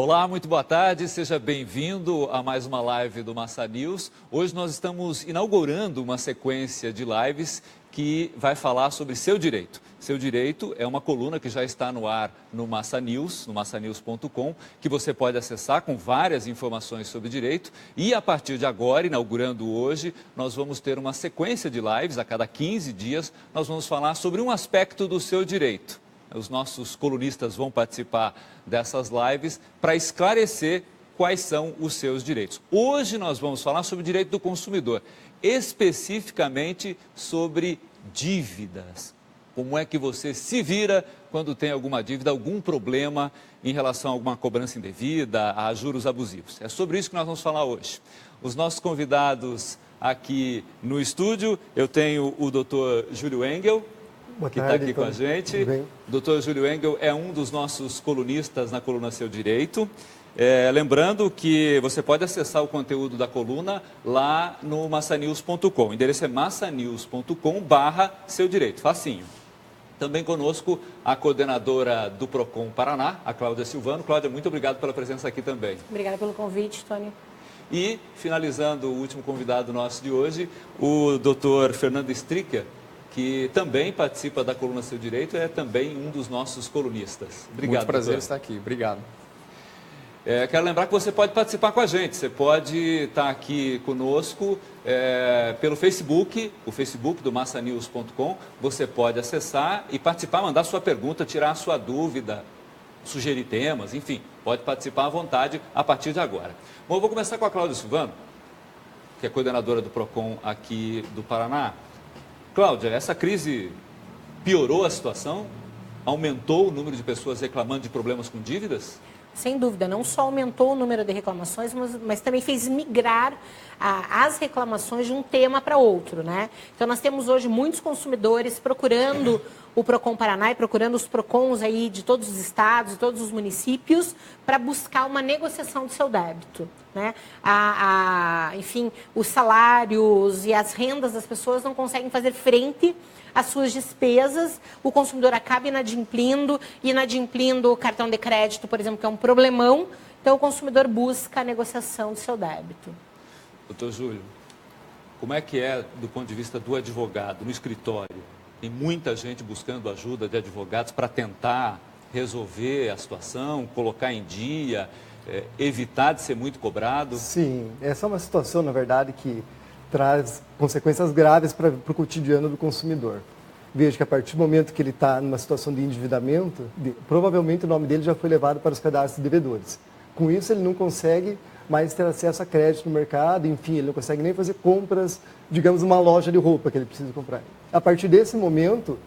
Olá, muito boa tarde, seja bem-vindo a mais uma live do Massa News. Hoje nós estamos inaugurando uma sequência de lives que vai falar sobre seu direito. Seu direito é uma coluna que já está no ar no Massa News, no massanews.com, que você pode acessar com várias informações sobre direito. E a partir de agora, inaugurando hoje, nós vamos ter uma sequência de lives, a cada 15 dias, nós vamos falar sobre um aspecto do seu direito. Os nossos colunistas vão participar dessas lives para esclarecer quais são os seus direitos. Hoje nós vamos falar sobre o direito do consumidor, especificamente sobre dívidas. Como é que você se vira quando tem alguma dívida, algum problema em relação a alguma cobrança indevida, a juros abusivos. É sobre isso que nós vamos falar hoje. Os nossos convidados aqui no estúdio, eu tenho o Dr. Júlio Engel, que está aqui com a gente. O Dr. Júlio Engel é um dos nossos colunistas na coluna Seu Direito. Lembrando que você pode acessar o conteúdo da coluna lá no massanews.com. O endereço é massanews.com/seu direito, facinho. Também conosco a coordenadora do PROCON Paraná, a Cláudia Silvano. Cláudia, muito obrigado pela presença aqui também. Obrigada pelo convite, Tony. E, finalizando o último convidado nosso de hoje, o Dr. Fernando Stricker, que também participa da coluna Seu Direito, é também um dos nossos colunistas. Obrigado, muito prazer doutor. estar aqui. Obrigado. Quero lembrar que você pode participar com a gente. Você pode estar aqui conosco pelo Facebook, o Facebook do massanews.com. Você pode acessar e participar, mandar sua pergunta, tirar a sua dúvida, sugerir temas, enfim, pode participar à vontade a partir de agora. Bom, eu vou começar com a Cláudia Silvano, que é coordenadora do PROCON aqui do Paraná. Cláudia, essa crise piorou a situação? Aumentou o número de pessoas reclamando de problemas com dívidas? Sem dúvida, não só aumentou o número de reclamações, mas também fez migrar as reclamações de um tema para outro, né? Então, nós temos hoje muitos consumidores procurando o PROCON Paraná e procurando os PROCONs aí de todos os estados, de todos os municípios, para buscar uma negociação do seu débito, né? Enfim, os salários e as rendas das pessoas não conseguem fazer frente às suas despesas, o consumidor acaba inadimplindo o cartão de crédito, por exemplo, que é um problemão, então o consumidor busca a negociação do seu débito. Doutor Júlio, como é que é do ponto de vista do advogado, no escritório? Tem muita gente buscando ajuda de advogados para tentar resolver a situação, colocar em dia, evitar de ser muito cobrado? Sim, essa é uma situação, na verdade, que traz consequências graves para o cotidiano do consumidor. Veja que a partir do momento que ele está numa situação de endividamento, provavelmente o nome dele já foi levado para os cadastros de devedores. Com isso, ele não consegue mais ter acesso a crédito no mercado, enfim, ele não consegue nem fazer compras, digamos, uma loja de roupa que ele precisa comprar. A partir desse momento,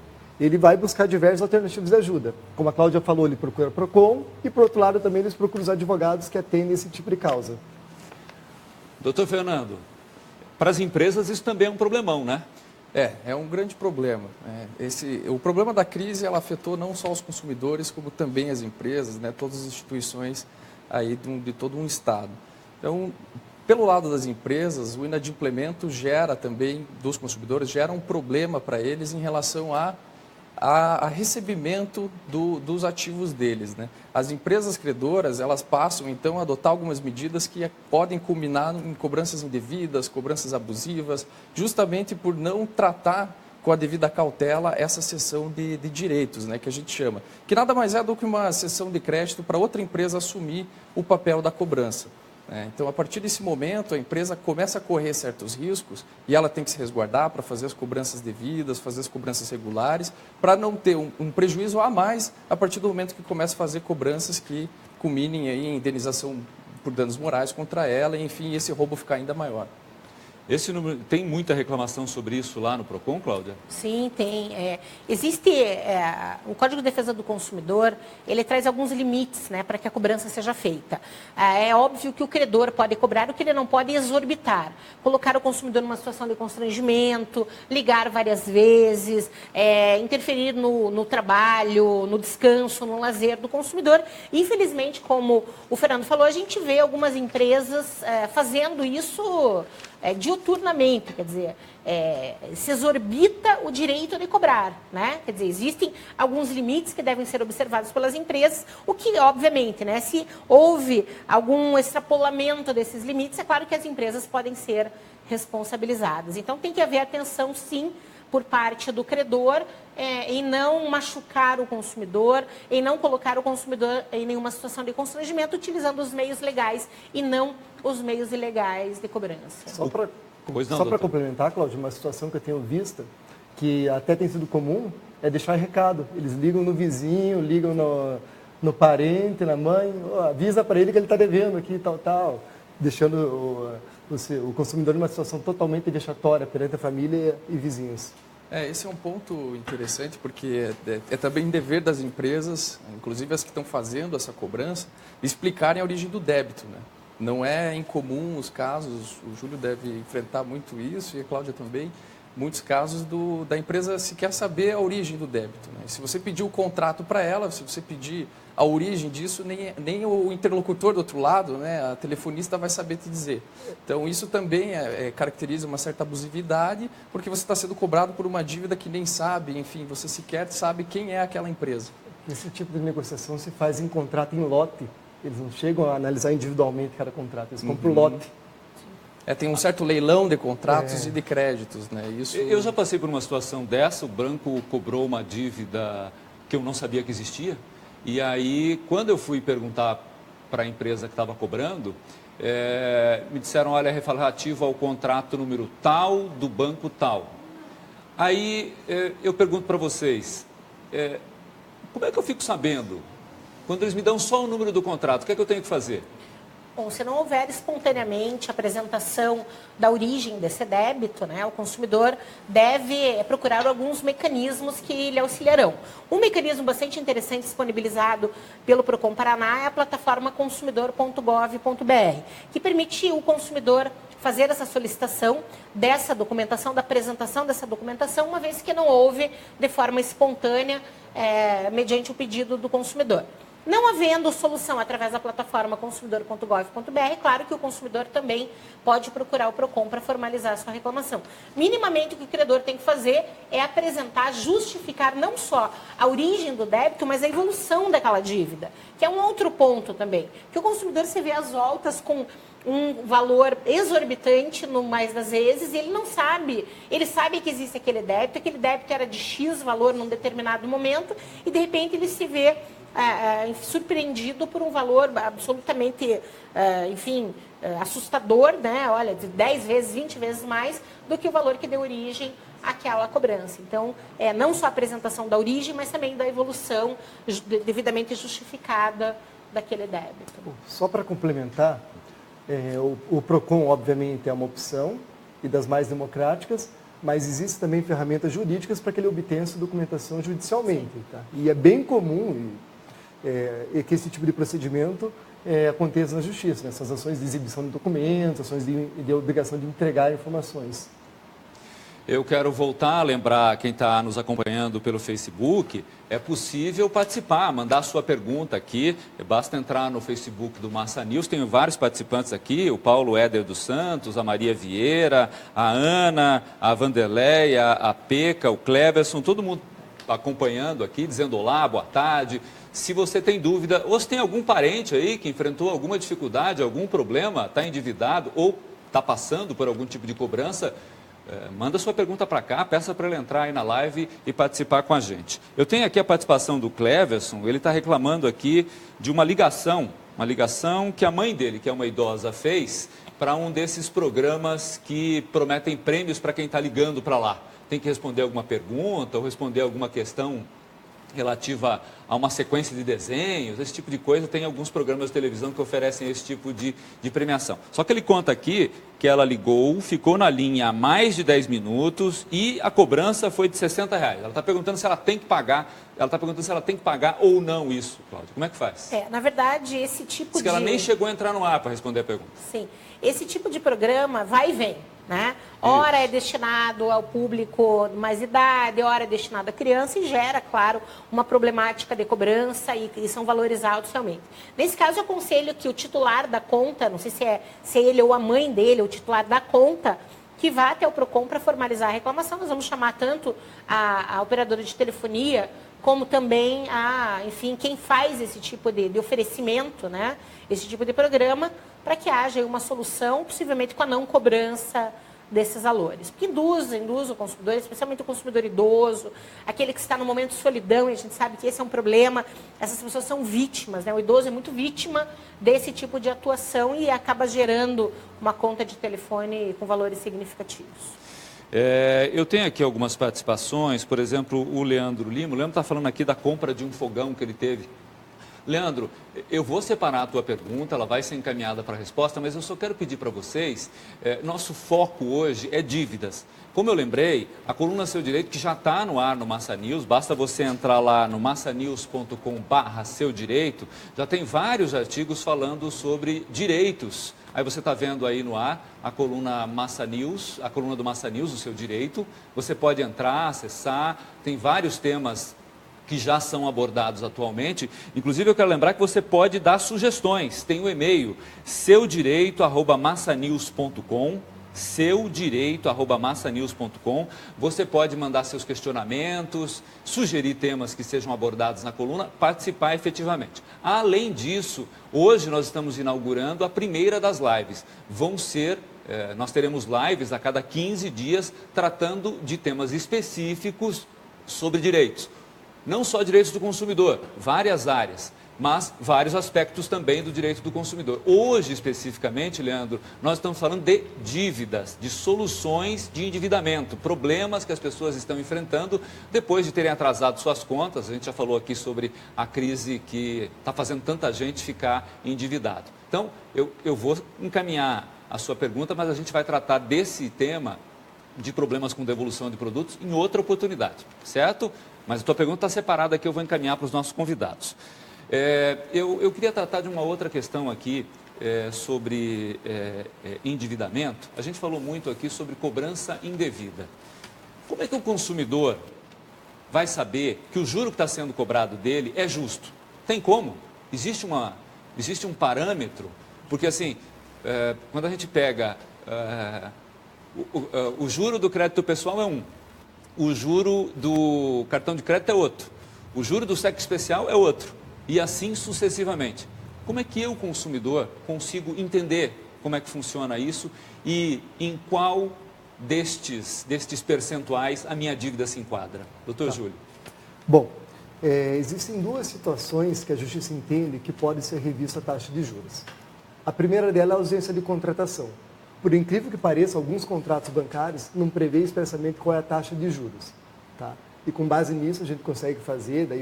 ele vai buscar diversas alternativas de ajuda. Como a Cláudia falou, ele procura PROCON e, por outro lado, também eles procuram os advogados que atendem esse tipo de causa. Doutor Fernando, para as empresas isso também é um problemão, né? É um grande problema. O problema da crise, ela afetou não só os consumidores, como também as empresas, né, todas as instituições aí de todo um estado. Então, pelo lado das empresas, o inadimplemento gera também, dos consumidores, gera um problema para eles em relação a recebimento dos ativos deles, né? As empresas credoras, elas passam então a adotar algumas medidas que podem culminar em cobranças indevidas, cobranças abusivas, justamente por não tratar com a devida cautela essa cessão de direitos, né, que a gente chama, que nada mais é do que uma cessão de crédito para outra empresa assumir o papel da cobrança. Então, a partir desse momento, a empresa começa a correr certos riscos e ela tem que se resguardar para fazer as cobranças devidas, fazer as cobranças regulares, para não ter um prejuízo a mais a partir do momento que começa a fazer cobranças que culminem aí em indenização por danos morais contra ela e, enfim, esse roubo ficar ainda maior. Esse número, tem muita reclamação sobre isso lá no PROCON, Cláudia? Sim, tem. Existe o Código de Defesa do Consumidor, ele traz alguns limites, né, para que a cobrança seja feita. É óbvio que o credor pode cobrar, o que ele não pode é exorbitar, colocar o consumidor numa situação de constrangimento, ligar várias vezes, interferir no trabalho, no descanso, no lazer do consumidor. Infelizmente, como o Fernando falou, a gente vê algumas empresas fazendo isso diuturnamente, quer dizer, se exorbita o direito de cobrar, né? Quer dizer, existem alguns limites que devem ser observados pelas empresas, o que, obviamente, né, se houve algum extrapolamento desses limites, é claro que as empresas podem ser responsabilizadas. Então, tem que haver atenção, sim, por parte do credor, em não machucar o consumidor, em não colocar o consumidor em nenhuma situação de constrangimento, utilizando os meios legais e não os meios ilegais de cobrança. Só para complementar, Cláudio, uma situação que eu tenho vista, que até tem sido comum, é deixar recado. Eles ligam no vizinho, ligam no parente, na mãe, avisa para ele que ele está devendo aqui, tal, deixando o consumidor numa situação totalmente vexatória perante a família e vizinhos. Esse é um ponto interessante, porque é também dever das empresas, inclusive as que estão fazendo essa cobrança, explicarem a origem do débito, né? Não é incomum os casos, o Júlio deve enfrentar muito isso, e a Cláudia também, muitos casos da empresa sequer saber a origem do débito, né? Se você pedir o contrato para ela, se você pedir a origem disso, nem o interlocutor do outro lado, né, a telefonista vai saber te dizer. Então, isso também caracteriza uma certa abusividade, porque você está sendo cobrado por uma dívida que nem sabe, enfim, você sequer sabe quem é aquela empresa. Esse tipo de negociação se faz em contrato em lote. Eles não chegam a analisar individualmente cada contrato, eles compram o lote. Tem um certo leilão de contratos e de créditos, né? Isso... Eu já passei por uma situação dessa, o banco cobrou uma dívida que eu não sabia que existia, e aí, quando eu fui perguntar para a empresa que estava cobrando, me disseram, olha, é relativo ao contrato número tal, do banco tal. Aí, eu pergunto para vocês, como é que eu fico sabendo? Quando eles me dão só o número do contrato, o que é que eu tenho que fazer? Bom, se não houver espontaneamente a apresentação da origem desse débito, né, o consumidor deve procurar alguns mecanismos que lhe auxiliarão. Um mecanismo bastante interessante disponibilizado pelo Procon Paraná é a plataforma consumidor.gov.br, que permite o consumidor fazer essa solicitação dessa documentação, da apresentação dessa documentação, uma vez que não houve de forma espontânea, mediante o pedido do consumidor. Não havendo solução através da plataforma consumidor.gov.br, claro que o consumidor também pode procurar o PROCON para formalizar a sua reclamação. Minimamente, o que o credor tem que fazer é apresentar, justificar não só a origem do débito, mas a evolução daquela dívida, que é um outro ponto também. Que o consumidor se vê às voltas com um valor exorbitante no mais das vezes e ele não sabe. Ele sabe que existe aquele débito era de X valor num determinado momento e, de repente, ele se vê surpreendido por um valor absolutamente, assustador, né? Olha, de 10 vezes, 20 vezes mais do que o valor que deu origem àquela cobrança. Então, não só a apresentação da origem, mas também da evolução devidamente justificada daquele débito. Só para complementar, o PROCON, obviamente, é uma opção e das mais democráticas, mas existem também ferramentas jurídicas para que ele obtenha essa documentação judicialmente. Tá? E é bem comum que esse tipo de procedimento aconteça na justiça, né? Essas ações de exibição de documentos, ações de obrigação de entregar informações. Eu quero voltar a lembrar quem está nos acompanhando pelo Facebook, é possível participar, mandar sua pergunta aqui, basta entrar no Facebook do Massa News, tenho vários participantes aqui, o Paulo Éder dos Santos, a Maria Vieira, a Ana, a Vanderleia, a Peca, o Cleverson, todo mundo acompanhando aqui, dizendo olá, boa tarde. Se você tem dúvida, ou se tem algum parente aí que enfrentou alguma dificuldade, algum problema, está endividado ou está passando por algum tipo de cobrança, manda sua pergunta para cá, peça para ele entrar aí na live e participar com a gente. Eu tenho aqui a participação do Cleverson, ele está reclamando aqui de uma ligação que a mãe dele, que é uma idosa, fez para um desses programas que prometem prêmios para quem está ligando para lá. Tem que responder alguma pergunta ou responder alguma questão relativa a uma sequência de desenhos, esse tipo de coisa. Tem alguns programas de televisão que oferecem esse tipo de premiação. Só que ele conta aqui que ela ligou, ficou na linha há mais de 10 minutos e a cobrança foi de R$60. Ela está perguntando se ela tem que pagar, ou não isso, Cláudia. Como é que faz? Na verdade, esse tipo Diz que ela nem chegou a entrar no ar para responder a pergunta. Sim. Esse tipo de programa vai e vem, né? Ora é destinado ao público de mais idade, ora é destinado à criança e gera, claro, uma problemática de cobrança e são valores altos realmente. Nesse caso, eu aconselho que o titular da conta, não sei se é ele ou a mãe dele, o titular da conta, que vá até o PROCON para formalizar a reclamação. Nós vamos chamar tanto a operadora de telefonia, como também enfim, quem faz esse tipo de oferecimento, né? Esse tipo de programa, para que haja uma solução, possivelmente com a não cobrança desses valores. Porque induz o consumidor, especialmente o consumidor idoso, aquele que está no momento de solidão, e a gente sabe que esse é um problema, essas pessoas são vítimas, né? O idoso é muito vítima desse tipo de atuação e acaba gerando uma conta de telefone com valores significativos. Eu tenho aqui algumas participações, por exemplo, o Leandro Lima. O Leandro está falando aqui da compra de um fogão que ele teve. Leandro, eu vou separar a tua pergunta, ela vai ser encaminhada para a resposta, mas eu só quero pedir para vocês, nosso foco hoje é dívidas. Como eu lembrei, a coluna Seu Direito, que já está no ar no Massa News, basta você entrar lá no massanews.com/seu direito, já tem vários artigos falando sobre direitos. Aí você está vendo aí no ar a coluna Massa News, a coluna do Massa News, o Seu Direito. Você pode entrar, acessar, tem vários temas que já são abordados atualmente. Inclusive, eu quero lembrar que você pode dar sugestões. Tem o e-mail seudireito@massanews.com, seudireito@massanews.com. Você pode mandar seus questionamentos, sugerir temas que sejam abordados na coluna, participar efetivamente. Além disso, hoje nós estamos inaugurando a primeira das lives. Nós teremos lives a cada 15 dias tratando de temas específicos sobre direitos. Não só direitos do consumidor, várias áreas, mas vários aspectos também do direito do consumidor. Hoje, especificamente, Leandro, nós estamos falando de dívidas, de soluções de endividamento, problemas que as pessoas estão enfrentando depois de terem atrasado suas contas. A gente já falou aqui sobre a crise que está fazendo tanta gente ficar endividado. Então, eu vou encaminhar a sua pergunta, mas a gente vai tratar desse tema de problemas com devolução de produtos em outra oportunidade, certo? Mas a tua pergunta está separada aqui, eu vou encaminhar para os nossos convidados. Eu queria tratar de uma outra questão aqui sobre endividamento. A gente falou muito aqui sobre cobrança indevida. Como é que o consumidor vai saber que o juro que está sendo cobrado dele é justo? Tem como? Existe um parâmetro? Porque assim, quando a gente pega o juro do crédito pessoal é um, o juro do cartão de crédito é outro, o juro do cheque especial é outro, e assim sucessivamente. Como é que eu, consumidor, consigo entender como é que funciona isso e em qual destes percentuais a minha dívida se enquadra? Doutor Júlio. Bom, existem duas situações que a Justiça entende que pode ser revista a taxa de juros. A primeira dela é a ausência de contratação. Por incrível que pareça, alguns contratos bancários não prevê expressamente qual é a taxa de juros. Tá? E com base nisso a gente consegue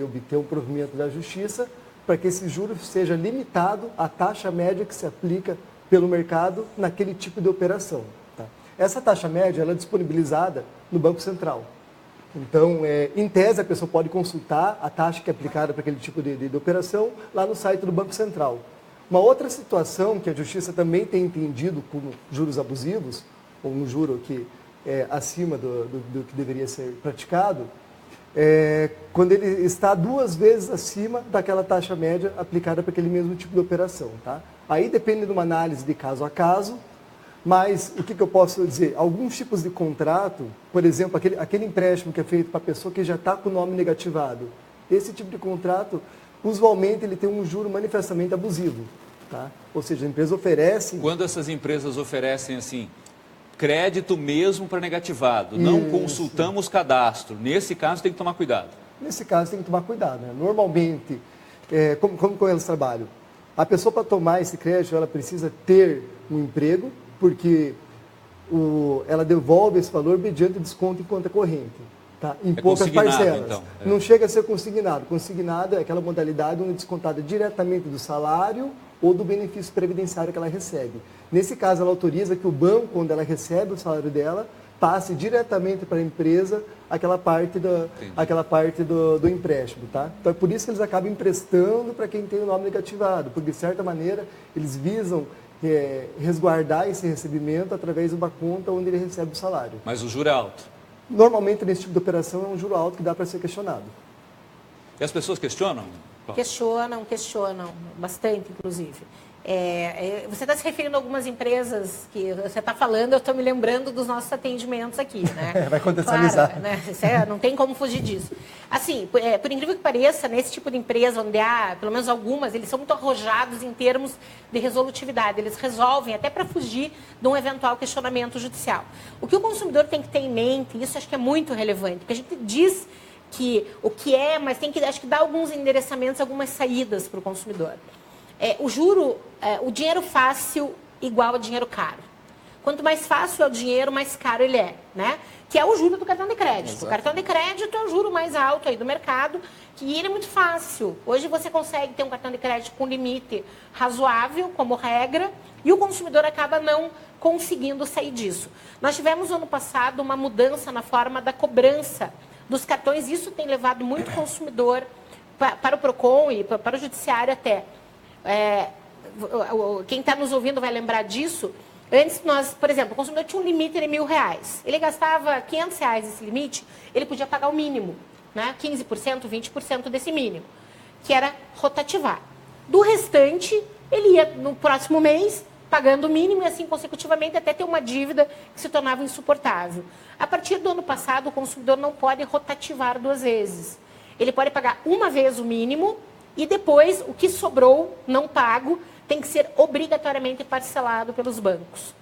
obter um provimento da Justiça para que esse juro seja limitado à taxa média que se aplica pelo mercado naquele tipo de operação. Tá? Essa taxa média ela é disponibilizada no Banco Central. Então, em tese, a pessoa pode consultar a taxa que é aplicada para aquele tipo de operação lá no site do Banco Central. Uma outra situação que a Justiça também tem entendido como juros abusivos, ou um juro que é acima do que deveria ser praticado, é quando ele está 2 vezes acima daquela taxa média aplicada para aquele mesmo tipo de operação. Tá? Aí depende de uma análise de caso a caso, mas o que eu posso dizer? Alguns tipos de contrato, por exemplo, aquele empréstimo que é feito para a pessoa que já está com o nome negativado, esse tipo de contrato, usualmente ele tem um juro manifestamente abusivo. Tá? Ou seja, a empresa oferece... Quando essas empresas oferecem assim, crédito mesmo para negativado, não consultamos cadastro, nesse caso tem que tomar cuidado. Nesse caso tem que tomar cuidado. Né? Normalmente, como elas trabalham? A pessoa para tomar esse crédito, ela precisa ter um emprego, porque ela devolve esse valor mediante desconto em conta corrente. Tá? Em poucas parcelas. Então. Não chega a ser consignado. Consignado é aquela modalidade onde é descontada diretamente do salário ou do benefício previdenciário que ela recebe. Nesse caso, ela autoriza que o banco, quando ela recebe o salário dela, passe diretamente para a empresa aquela parte do empréstimo. Tá? Então, é por isso que eles acabam emprestando para quem tem o nome negativado, porque, de certa maneira, eles visam resguardar esse recebimento através de uma conta onde ele recebe o salário. Mas o juro é alto? Normalmente, nesse tipo de operação, é um juro alto que dá para ser questionado. E as pessoas questionam? Questionam bastante, inclusive. Você está se referindo a algumas empresas que você está falando, eu estou me lembrando dos nossos atendimentos aqui, né? Vai contextualizar. Claro, né? Não tem como fugir disso. Assim, por incrível que pareça, nesse tipo de empresa, onde há, pelo menos algumas, eles são muito arrojados em termos de resolutividade. Eles resolvem até para fugir de um eventual questionamento judicial. O que o consumidor tem que ter em mente, isso acho que é muito relevante, porque a gente diz que o que é, mas tem que, acho que, dar alguns endereçamentos, algumas saídas para o consumidor. O dinheiro fácil igual a dinheiro caro. Quanto mais fácil é o dinheiro, mais caro ele é, né? Que é o juro do cartão de crédito. Exato. O cartão de crédito é o juro mais alto aí do mercado, que ele é muito fácil. Hoje você consegue ter um cartão de crédito com limite razoável, como regra, e o consumidor acaba não conseguindo sair disso. Nós tivemos, ano passado, uma mudança na forma da cobrança dos cartões. Isso tem levado muito consumidor para o PROCON e para o judiciário até. Quem está nos ouvindo vai lembrar disso. Antes, por exemplo, o consumidor tinha um limite de R$1.000. Ele gastava R$500 esse limite, ele podia pagar o mínimo, né? 15%, 20% desse mínimo, que era rotativar. Do restante, ele ia no próximo mês pagando o mínimo e assim consecutivamente até ter uma dívida que se tornava insuportável. A partir do ano passado, o consumidor não pode rotativar 2 vezes. Ele pode pagar uma vez o mínimo e depois o que sobrou não pago tem que ser obrigatoriamente parcelado pelos bancos.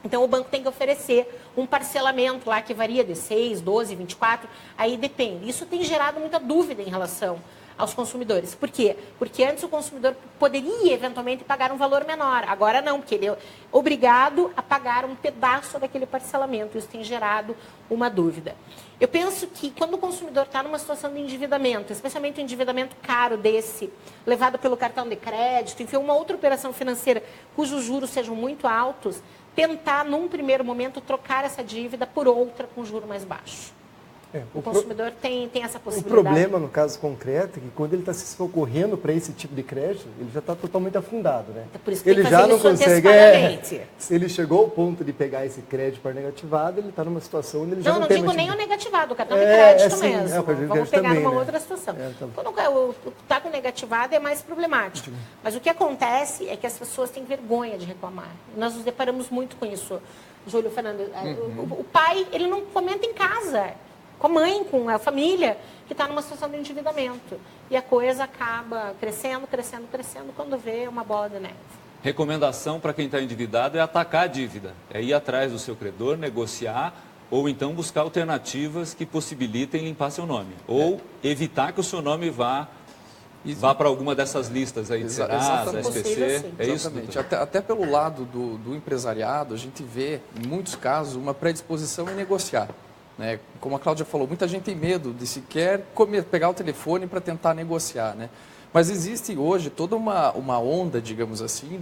Então, o banco tem que oferecer um parcelamento lá que varia de 6, 12, 24, aí depende. Isso tem gerado muita dúvida em relação aos consumidores. Por quê? Porque antes o consumidor poderia, eventualmente, pagar um valor menor. Agora não, porque ele é obrigado a pagar um pedaço daquele parcelamento. Isso tem gerado uma dúvida. Eu penso que quando o consumidor está numa situação de endividamento, especialmente um endividamento caro desse, levado pelo cartão de crédito, enfim, uma outra operação financeira cujos juros sejam muito altos, tentar, num primeiro momento, trocar essa dívida por outra com juro mais baixo. O consumidor tem essa possibilidade. O problema, no caso concreto, é que quando ele está se socorrendo para esse tipo de crédito, ele já está totalmente afundado, né? Então, por isso que ele tem que já fazer não isso consegue. Se ele chegou ao ponto de pegar esse crédito para negativado, ele está numa situação onde ele já não tem. Não digo nem o negativado, o cartão de crédito mesmo. Vamos pegar também, numa né? outra situação. Quando está com negativado é mais problemático. Mas o que acontece é que as pessoas têm vergonha de reclamar. Nós nos deparamos muito com isso, Júlio, Fernando. O pai, ele não comenta em casa, com a mãe, com a família, que está numa situação de endividamento. E a coisa acaba crescendo, quando vê uma bola de neve. Recomendação para quem está endividado é atacar a dívida, é ir atrás do seu credor, negociar, ou então buscar alternativas que possibilitem limpar seu nome. Ou evitar que o seu nome vá para alguma dessas listas aí de Serasa, SPC. É isso? Exatamente. Até pelo lado do empresariado, a gente vê, em muitos casos, uma predisposição em negociar. Né? Como a Cláudia falou, muita gente tem medo de sequer pegar o telefone para tentar negociar. Né? Mas existe hoje toda uma onda, digamos assim,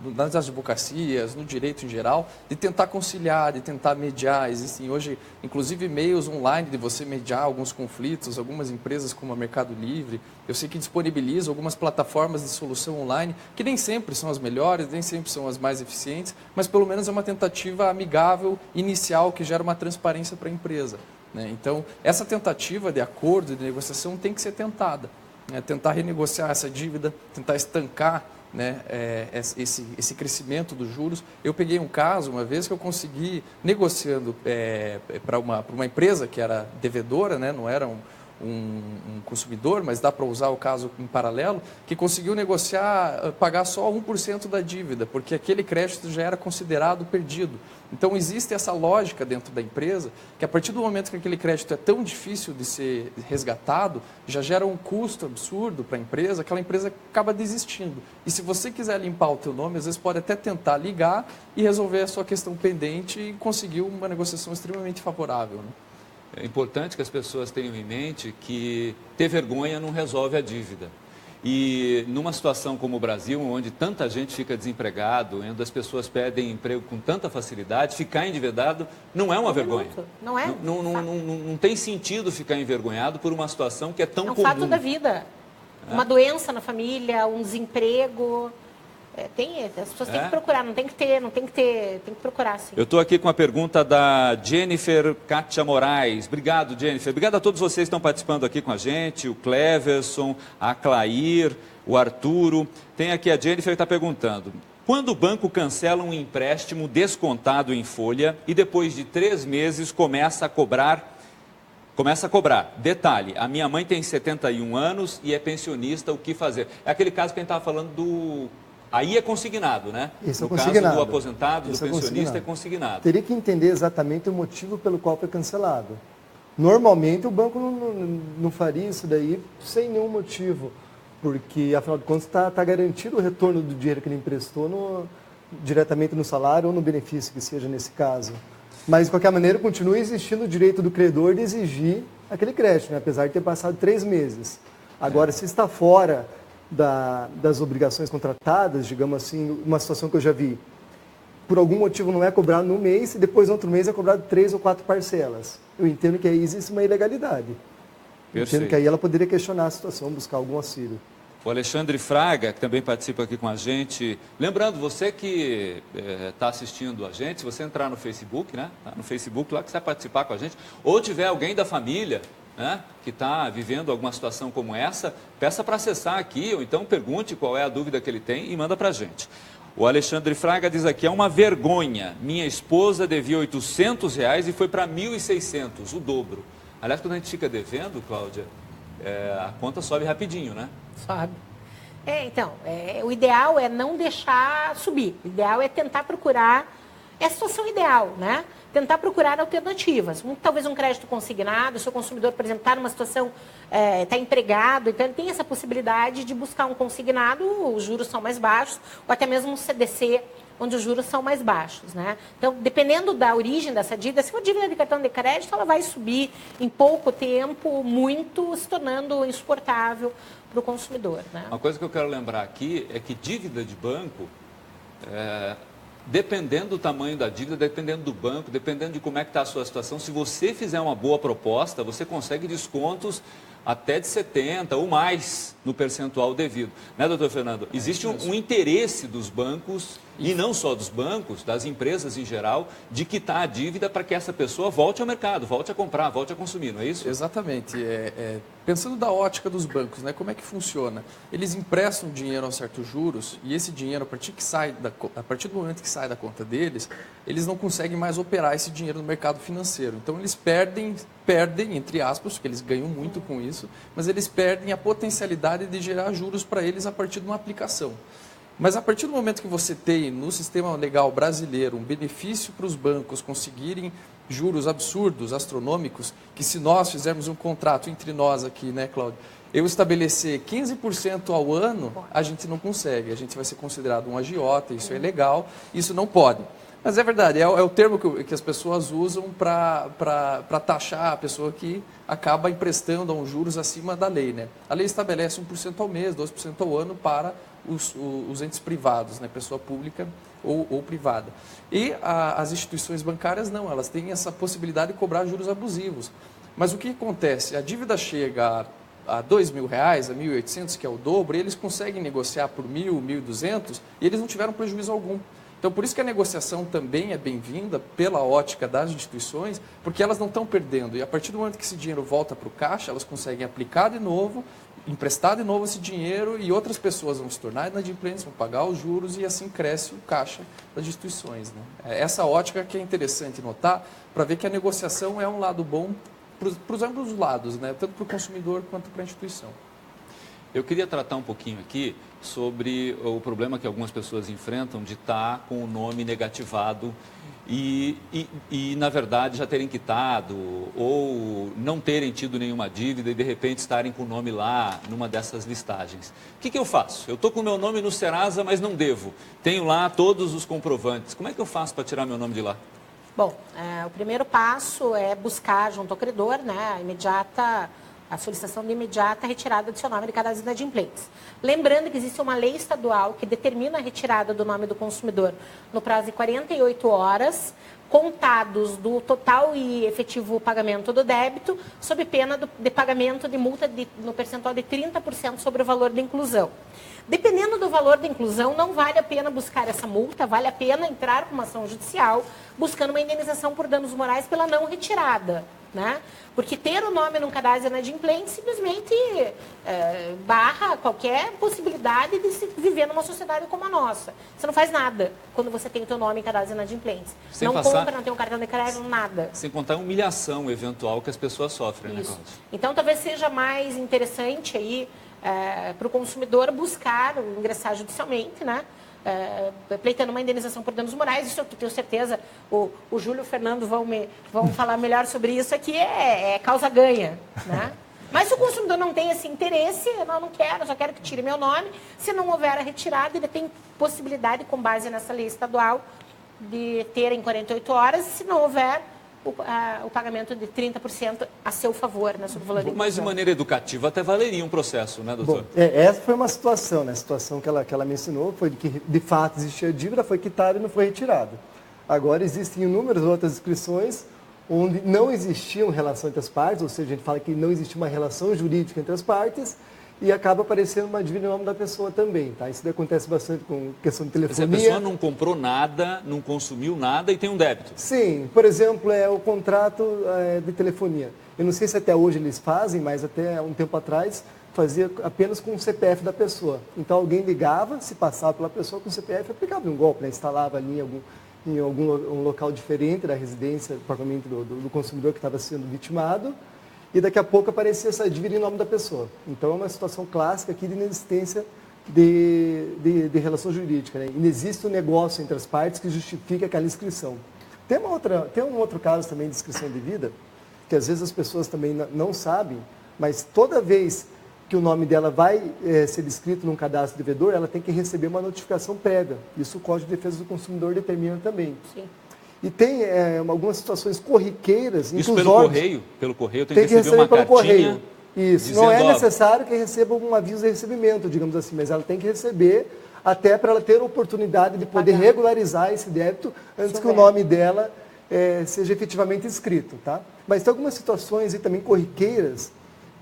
nas advocacias, no direito em geral, de tentar conciliar, de tentar mediar. Existem hoje, inclusive, meios online de você mediar alguns conflitos, algumas empresas como a Mercado Livre. Eu sei que disponibilizam algumas plataformas de solução online, que nem sempre são as melhores, nem sempre são as mais eficientes, mas pelo menos é uma tentativa amigável, inicial, que gera uma transparência para a empresa. Né? Então, essa tentativa de acordo, de negociação, tem que ser tentada. Tentar renegociar essa dívida, tentar estancar, né, esse crescimento dos juros. Eu peguei um caso, uma vez, que eu consegui, negociando para uma empresa que era devedora, né, não era um consumidor, mas dá para usar o caso em paralelo, que conseguiu negociar, pagar só 1% da dívida, porque aquele crédito já era considerado perdido. Então, existe essa lógica dentro da empresa, que a partir do momento que aquele crédito é tão difícil de ser resgatado, já gera um custo absurdo para a empresa, aquela empresa acaba desistindo. E se você quiser limpar o teu nome, às vezes pode até tentar ligar e resolver a sua questão pendente e conseguir uma negociação extremamente favorável. Né? É importante que as pessoas tenham em mente que ter vergonha não resolve a dívida. E numa situação como o Brasil, onde tanta gente fica desempregado, onde as pessoas perdem emprego com tanta facilidade, ficar endividado não é uma vergonha. Não é? Não tem sentido ficar envergonhado por uma situação que é tão comum. É um fato da vida. Uma doença na família, um desemprego. As pessoas têm que procurar, tem que procurar, sim. Eu estou aqui com a pergunta da Jennifer Kátia Moraes. Obrigado, Jennifer. Obrigado a todos vocês que estão participando aqui com a gente, o Cleverson, a Clair, o Arturo. Tem aqui a Jennifer que está perguntando: quando o banco cancela um empréstimo descontado em folha e depois de 3 meses começa a cobrar? Detalhe, a minha mãe tem 71 anos e é pensionista, o que fazer? É aquele caso que a gente estava falando do... Aí é consignado, né? Isso é no consignado. caso do aposentado, do Isso pensionista, é consignado. Teria que entender exatamente o motivo pelo qual foi cancelado. Normalmente o banco não faria isso daí sem nenhum motivo, porque afinal de contas está garantido o retorno do dinheiro que ele emprestou diretamente no salário ou no benefício que seja nesse caso. Mas, de qualquer maneira, continua existindo o direito do credor de exigir aquele crédito, né? Apesar de ter passado 3 meses. Agora, se está fora das obrigações contratadas, digamos assim, uma situação que eu já vi, por algum motivo não é cobrado no mês e depois no outro mês é cobrado 3 ou 4 parcelas. Eu entendo que aí existe uma ilegalidade. Eu entendo que aí ela poderia questionar a situação, buscar algum auxílio. O Alexandre Fraga, que também participa aqui com a gente. Lembrando, você que está assistindo a gente, se você entrar no Facebook, né? Tá no Facebook lá que você vai participar com a gente, ou tiver alguém da família, né, que está vivendo alguma situação como essa, peça para acessar aqui, ou então pergunte qual é a dúvida que ele tem e manda para a gente. O Alexandre Fraga diz aqui: é uma vergonha, minha esposa devia R$800 e foi para 1.600, o dobro. Aliás, quando a gente fica devendo, Cláudia, a conta sobe rapidinho, né? Sobe. Então, o ideal é não deixar subir. O ideal é tentar procurar, é a situação ideal, né? Tentar procurar alternativas. Talvez um crédito consignado, se o consumidor, por exemplo, está numa situação, está empregado, então ele tem essa possibilidade de buscar um consignado, os juros são mais baixos, ou até mesmo um CDC, onde os juros são mais baixos, né? Então, dependendo da origem dessa dívida, se for dívida de cartão de crédito, ela vai subir em pouco tempo, muito, se tornando insuportável para o consumidor, né? Uma coisa que eu quero lembrar aqui é que dívida de banco, dependendo do tamanho da dívida, dependendo do banco, dependendo de como é que está a sua situação, se você fizer uma boa proposta, você consegue descontos até de 70% ou mais no percentual devido. Né, doutor Fernando? Existe um interesse dos bancos, e não só dos bancos, das empresas em geral, de quitar a dívida para que essa pessoa volte ao mercado, volte a comprar, volte a consumir, não é isso? Exatamente. Pensando da ótica dos bancos, né, como é que funciona? Eles emprestam dinheiro a certos juros e esse dinheiro, a partir do momento que sai da conta deles, eles não conseguem mais operar esse dinheiro no mercado financeiro. Então, eles perdem, entre aspas, porque eles ganham muito com isso, mas eles perdem a potencialidade de gerar juros para eles a partir de uma aplicação. Mas a partir do momento que você tem no sistema legal brasileiro um benefício para os bancos conseguirem juros absurdos, astronômicos, que se nós fizermos um contrato entre nós aqui, né, Cláudio, eu estabelecer 15% ao ano, a gente não consegue, a gente vai ser considerado um agiota, isso é ilegal, isso não pode. Mas é verdade, é o termo que as pessoas usam para taxar a pessoa que acaba emprestando a um juros acima da lei, né? A lei estabelece 1% ao mês, 2% ao ano para os entes privados, né? Pessoa pública ou privada. E as instituições bancárias não, elas têm essa possibilidade de cobrar juros abusivos. Mas o que acontece? A dívida chega a R$2.000, a R$1.800, que é o dobro, e eles conseguem negociar por R$1.000, R$1.200, e eles não tiveram prejuízo algum. Então, por isso que a negociação também é bem-vinda pela ótica das instituições, porque elas não estão perdendo. E a partir do momento que esse dinheiro volta para o caixa, elas conseguem aplicar de novo, emprestar de novo esse dinheiro e outras pessoas vão se tornar inadimplentes, vão pagar os juros e assim cresce o caixa das instituições, né? Essa ótica que é interessante notar para ver que a negociação é um lado bom para os ambos lados, né? Tanto para o consumidor quanto para a instituição. Eu queria tratar um pouquinho aqui sobre o problema que algumas pessoas enfrentam de estar com o nome negativado e na verdade, já terem quitado ou não terem tido nenhuma dívida e, de repente, estarem com o nome lá numa dessas listagens. O que eu faço? Eu estou com o meu nome no Serasa, mas não devo. Tenho lá todos os comprovantes. Como é que eu faço para tirar meu nome de lá? Bom, o primeiro passo é buscar junto ao credor, né, a solicitação de imediata retirada do seu nome de cadastro de inadimplentes. Lembrando que existe uma lei estadual que determina a retirada do nome do consumidor no prazo de 48 horas contados do total e efetivo pagamento do débito, sob pena de pagamento de multa no percentual de 30% sobre o valor da inclusão. Dependendo do valor da inclusão, não vale a pena buscar essa multa, vale a pena entrar com uma ação judicial buscando uma indenização por danos morais pela não retirada, né? Porque ter o nome num cadastro inadimplente simplesmente barra qualquer possibilidade de se viver numa sociedade como a nossa. Você não faz nada quando você tem o teu nome em cadastro inadimplente. Não compra, não tem um cartão de crédito, nada. Sem contar a humilhação eventual que as pessoas sofrem, né, Cláudia? Então, talvez seja mais interessante aí para o consumidor buscar, ingressar judicialmente, né? Pleitando uma indenização por danos morais. Isso eu tenho certeza, o Júlio e o Fernando vão falar melhor sobre isso aqui, é causa ganha, né? Mas se o consumidor não tem esse interesse, não quero, só quero que tire meu nome, se não houver a retirada, ele tem possibilidade, com base nessa lei estadual, de ter em 48 horas, se não houver o pagamento de 30% a seu favor, né, sobre o valor da inclusão. Mas de maneira educativa até valeria um processo, né, doutor? Bom, essa foi uma situação, né? A situação que ela mencionou foi de que de fato existia dívida, foi quitada e não foi retirada. Agora existem inúmeras outras inscrições onde não existia uma relação entre as partes, ou seja, a gente fala que não existia uma relação jurídica entre as partes, e acaba aparecendo uma dívida em nome da pessoa também, tá? Isso acontece bastante com questão de telefonia. Se a pessoa não comprou nada, não consumiu nada e tem um débito. Sim, por exemplo, o contrato de telefonia. Eu não sei se até hoje eles fazem, mas até um tempo atrás fazia apenas com o CPF da pessoa. Então alguém ligava, se passava pela pessoa com o CPF, aplicava um golpe, né? Instalava ali em algum local diferente da residência, provavelmente do consumidor que estava sendo vitimado, e daqui a pouco aparecia essa dívida em nome da pessoa. Então é uma situação clássica aqui de inexistência de relação jurídica, né? Inexiste um negócio entre as partes que justifique aquela inscrição. Tem um outro caso também de inscrição indevida, que às vezes as pessoas também não sabem, mas toda vez que o nome dela vai ser inscrito num cadastro devedor, ela tem que receber uma notificação prévia. Isso o Código de Defesa do Consumidor determina também. Sim. E tem algumas situações corriqueiras. Isso pelo correio tem que receber uma pelo cartinha. Correio. Isso, não é necessário que receba um aviso de recebimento, digamos assim, mas ela tem que receber até para ela ter a oportunidade de poder regularizar esse débito antes que o nome dela seja efetivamente inscrito, tá? Mas tem algumas situações e também corriqueiras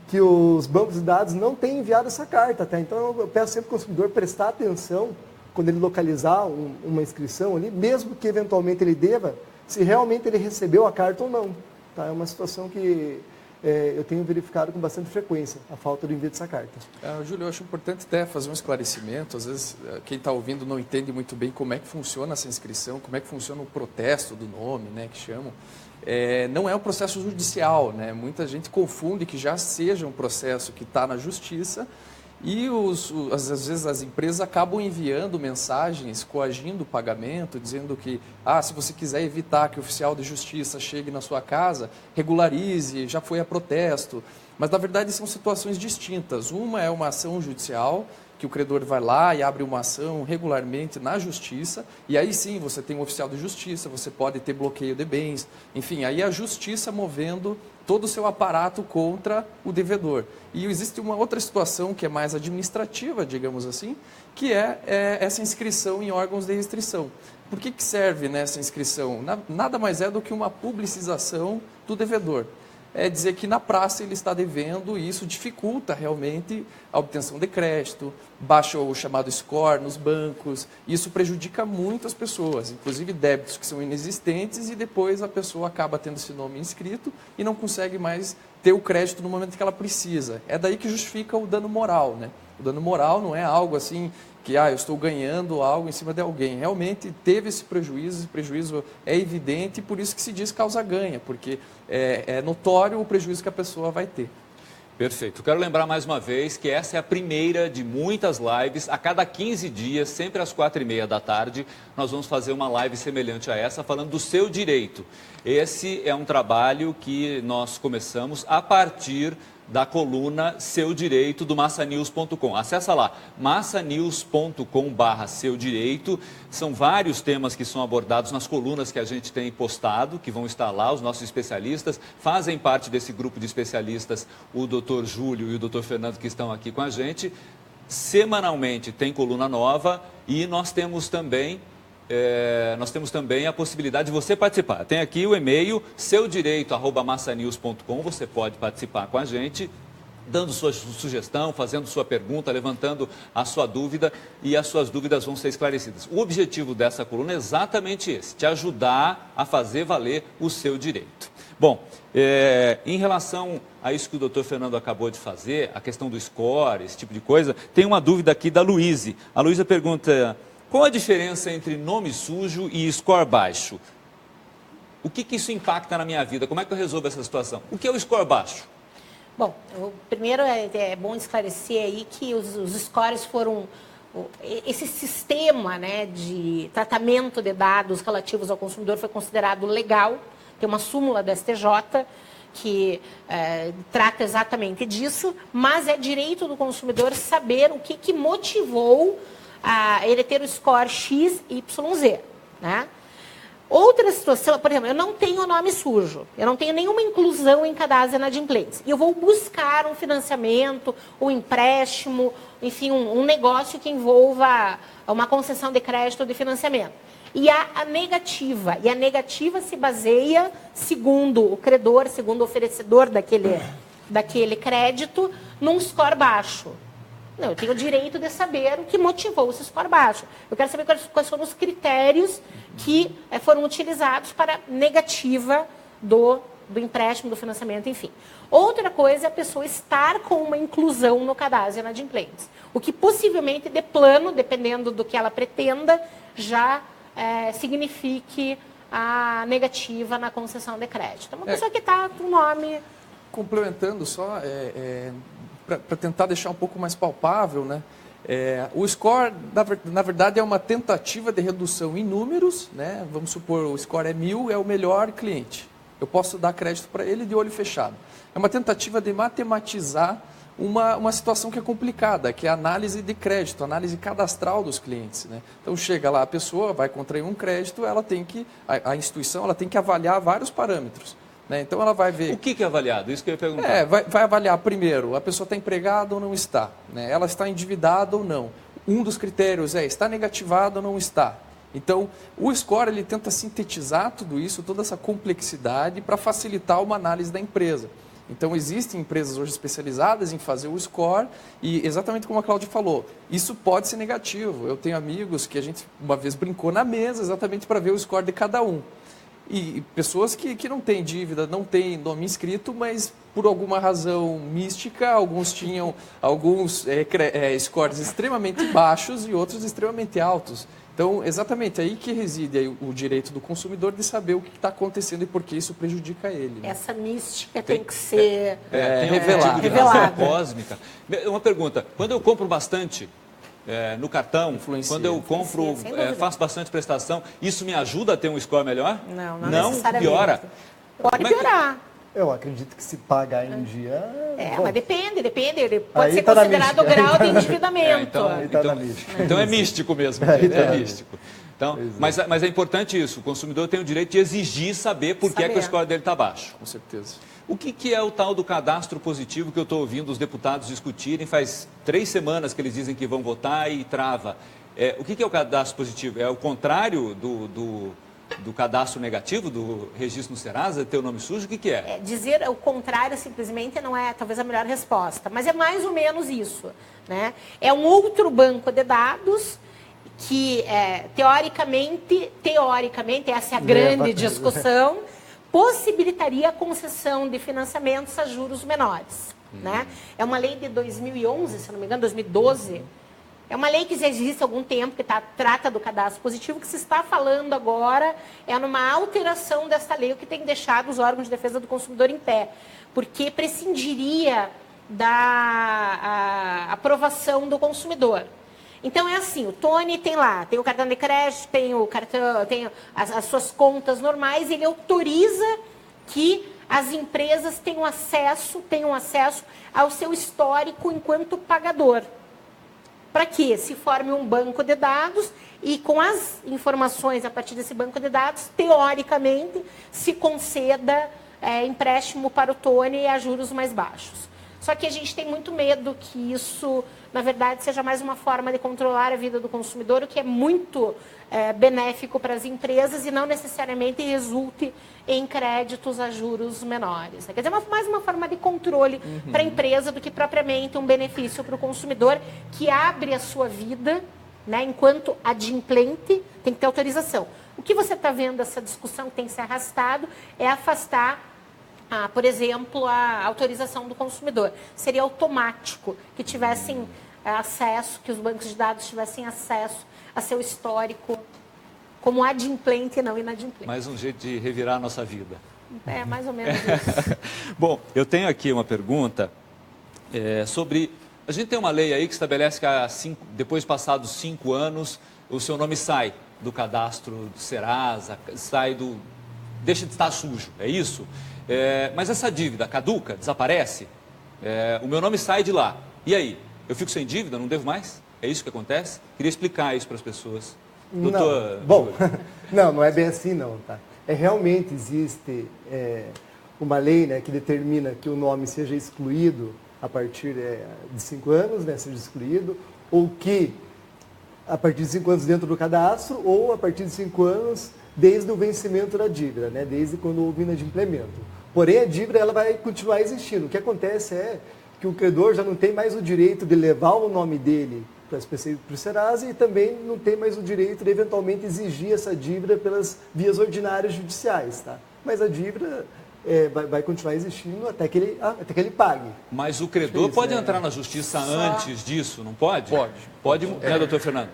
que os bancos de dados não têm enviado essa carta, tá? Então eu peço sempre ao consumidor prestar atenção quando ele localizar uma inscrição ali, mesmo que eventualmente ele deva, se realmente ele recebeu a carta ou não. Tá? É uma situação que eu tenho verificado com bastante frequência, a falta do envio dessa carta. Júlio, eu acho importante até fazer um esclarecimento. Às vezes, quem está ouvindo não entende muito bem como é que funciona essa inscrição, como é que funciona o protesto do nome, né, que chamam. Não é um processo judicial, né? Muita gente confunde que já seja um processo que está na justiça. E às vezes as empresas acabam enviando mensagens, coagindo o pagamento, dizendo que se você quiser evitar que o oficial de justiça chegue na sua casa, regularize, já foi a protesto. Mas, na verdade, são situações distintas. Uma é uma ação judicial, que o credor vai lá e abre uma ação regularmente na justiça, e aí sim você tem um oficial de justiça, você pode ter bloqueio de bens, enfim, aí a justiça movendo todo o seu aparato contra o devedor. E existe uma outra situação que é mais administrativa, digamos assim, que é essa inscrição em órgãos de restrição. Por que serve nessa inscrição? Nada mais é do que uma publicização do devedor. É dizer que na praça ele está devendo e isso dificulta realmente a obtenção de crédito, baixa o chamado score nos bancos, isso prejudica muito as pessoas, inclusive débitos que são inexistentes e depois a pessoa acaba tendo esse nome inscrito e não consegue mais ter o crédito no momento que ela precisa. É daí que justifica o dano moral, né? O dano moral não é algo assim que eu estou ganhando algo em cima de alguém. Realmente teve esse prejuízo é evidente e por isso que se diz causa-ganha, porque é notório o prejuízo que a pessoa vai ter. Perfeito. Quero lembrar mais uma vez que essa é a primeira de muitas lives. A cada 15 dias, sempre às 4h30 da tarde, nós vamos fazer uma live semelhante a essa, falando do seu direito. Esse é um trabalho que nós começamos a partir da coluna Seu Direito do massanews.com. Acessa lá, massanews.com/seu direito. São vários temas que são abordados nas colunas que a gente tem postado, que vão estar lá. Os nossos especialistas fazem parte desse grupo de especialistas, o Dr. Júlio e o Dr. Fernando, que estão aqui com a gente. Semanalmente tem coluna nova e nós temos também nós temos também a possibilidade de você participar. Tem aqui o e-mail, seudireito@massanews.com, você pode participar com a gente, dando sua sugestão, fazendo sua pergunta, levantando a sua dúvida, e as suas dúvidas vão ser esclarecidas. O objetivo dessa coluna é exatamente esse, te ajudar a fazer valer o seu direito. Bom, em relação a isso que o doutor Fernando acabou de fazer, a questão do score, esse tipo de coisa, tem uma dúvida aqui da Luíse. A Luísa pergunta: qual a diferença entre nome sujo e score baixo? O que isso impacta na minha vida? Como é que eu resolvo essa situação? O que é o score baixo? Bom, primeiro é bom esclarecer aí que os scores foram... Esse sistema, né, de tratamento de dados relativos ao consumidor foi considerado legal. Tem uma súmula do STJ que trata exatamente disso, mas é direito do consumidor saber o que motivou ele ter o score X, Y, Z, né? Outra situação, por exemplo, eu não tenho nome sujo, eu não tenho nenhuma inclusão em cadastro de inadimplentes. E eu vou buscar um financiamento, um empréstimo, enfim, um negócio que envolva uma concessão de crédito ou de financiamento. E há a negativa. E a negativa se baseia, segundo o credor, segundo o oferecedor daquele crédito, num score baixo. Não, eu tenho o direito de saber o que motivou esse score baixo. Eu quero saber quais foram os critérios que foram utilizados para a negativa do empréstimo, do financiamento, enfim. Outra coisa é a pessoa estar com uma inclusão no cadastro de inadimplentes. O que possivelmente, de plano, dependendo do que ela pretenda, já signifique a negativa na concessão de crédito. Uma pessoa que está com o nome... Complementando só, para tentar deixar um pouco mais palpável, né? O score, na verdade, é uma tentativa de redução em números, né? Vamos supor, o score é 1000, é o melhor cliente. Eu posso dar crédito para ele de olho fechado. É uma tentativa de matematizar uma situação que é complicada, que é a análise de crédito, a análise cadastral dos clientes, né? Então chega lá, a pessoa vai contrair um crédito, ela tem que, a instituição ela tem que avaliar vários parâmetros, né? Então ela vai ver... O que é avaliado? Isso que eu ia perguntar. Vai avaliar primeiro, a pessoa está empregada ou não está, né? Ela está endividada ou não. Um dos critérios está negativada ou não está. Então, o score ele tenta sintetizar tudo isso, toda essa complexidade para facilitar uma análise da empresa. Então, existem empresas hoje especializadas em fazer o score e, exatamente como a Cláudia falou, isso pode ser negativo. Eu tenho amigos que a gente uma vez brincou na mesa exatamente para ver o score de cada um. E pessoas que não têm dívida, não têm nome inscrito, mas por alguma razão mística, alguns tinham scores extremamente baixos e outros extremamente altos. Então, exatamente aí que reside aí o direito do consumidor de saber o que está acontecendo e por que isso prejudica ele, né? Essa mística tem que ser revelada. Cósmica. Uma pergunta, quando eu compro bastante no cartão, quando eu compro, faço bastante prestação, isso me ajuda a ter um score melhor? Não necessariamente. Piora? Pode piorar. Eu acredito que se pagar em dia... mas depende. Pode ser considerado o grau de endividamento. Então é místico mesmo. É místico. Então, mas é importante isso. O consumidor tem o direito de exigir saber por que o score dele está baixo. Com certeza. O que é o tal do cadastro positivo que eu estou ouvindo os deputados discutirem? Faz 3 semanas que eles dizem que vão votar e trava. O que é o cadastro positivo? É o contrário do cadastro negativo, do registro no Serasa, ter o nome sujo? O que é? Dizer o contrário simplesmente não é talvez a melhor resposta, mas é mais ou menos isso, né? É um outro banco de dados que, teoricamente, essa é a grande discussão, possibilitaria a concessão de financiamentos a juros menores, né? É uma lei de 2011, se não me engano, 2012. É uma lei que já existe há algum tempo, que trata do cadastro positivo. O que se está falando agora é numa alteração dessa lei, o que tem deixado os órgãos de defesa do consumidor em pé, porque prescindiria da aprovação do consumidor. Então é assim, o Tony tem o cartão de crédito, tem as suas contas normais, ele autoriza que as empresas tenham acesso ao seu histórico enquanto pagador. Para que se forme um banco de dados e com as informações a partir desse banco de dados, teoricamente, se conceda empréstimo para o Tony a juros mais baixos. Só que a gente tem muito medo que isso na verdade, seja mais uma forma de controlar a vida do consumidor, o que é muito benéfico para as empresas e não necessariamente resulte em créditos a juros menores. Quer dizer, mais uma forma de controle para a empresa do que propriamente um benefício para o consumidor que abre a sua vida, né, enquanto adimplente, tem que ter autorização. O que você está vendo, essa discussão que tem se arrastado, é afastar, por exemplo, a autorização do consumidor. Seria automático que tivessem acesso, que os bancos de dados tivessem acesso a seu histórico como adimplente e não inadimplente. Mais um jeito de revirar a nossa vida. É, mais ou menos isso. Bom, eu tenho aqui uma pergunta sobre... A gente tem uma lei aí que estabelece que depois de passados 5 anos, o seu nome sai do cadastro do Serasa, deixa de estar sujo, é isso? Mas essa dívida caduca, desaparece, o meu nome sai de lá. E aí? Eu fico sem dívida, não devo mais? É isso que acontece? Queria explicar isso para as pessoas. Doutor... Não. Bom, não é bem assim não, tá? Realmente existe uma lei, né, que determina que o nome seja excluído a partir de 5 anos, né, seja excluído, ou que a partir de 5 anos dentro do cadastro, ou a partir de 5 anos desde o vencimento da dívida, né, desde quando houve inadimplemento. Porém, a dívida ela vai continuar existindo. O que acontece é que o credor já não tem mais o direito de levar o nome dele para o Serasa e também não tem mais o direito de eventualmente exigir essa dívida pelas vias ordinárias judiciais, tá? Mas a dívida vai continuar existindo até que ele pague. Mas o credor pode entrar na justiça antes disso, não pode? Pode. Pode, né, doutor Fernando?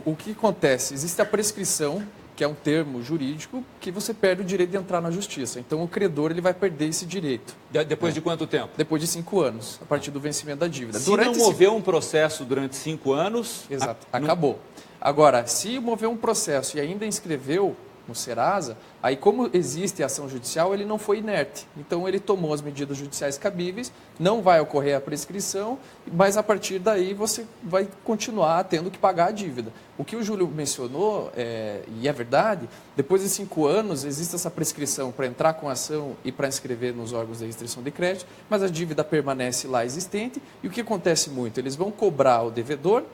O que acontece? Existe a prescrição, que é um termo jurídico, que você perde o direito de entrar na justiça. Então, o credor ele vai perder esse direito. Depois de quanto tempo? Depois de 5 anos, a partir do vencimento da dívida. Se não mover um processo durante 5 anos... Exato, acabou. Agora, se mover um processo e ainda inscreveu no Serasa, aí como existe a ação judicial, ele não foi inerte. Então, ele tomou as medidas judiciais cabíveis, não vai ocorrer a prescrição, mas a partir daí você vai continuar tendo que pagar a dívida. O que o Júlio mencionou, e é verdade, depois de 5 anos existe essa prescrição para entrar com a ação e para inscrever nos órgãos de restrição de crédito, mas a dívida permanece lá existente, e o que acontece muito? Eles vão cobrar o devedor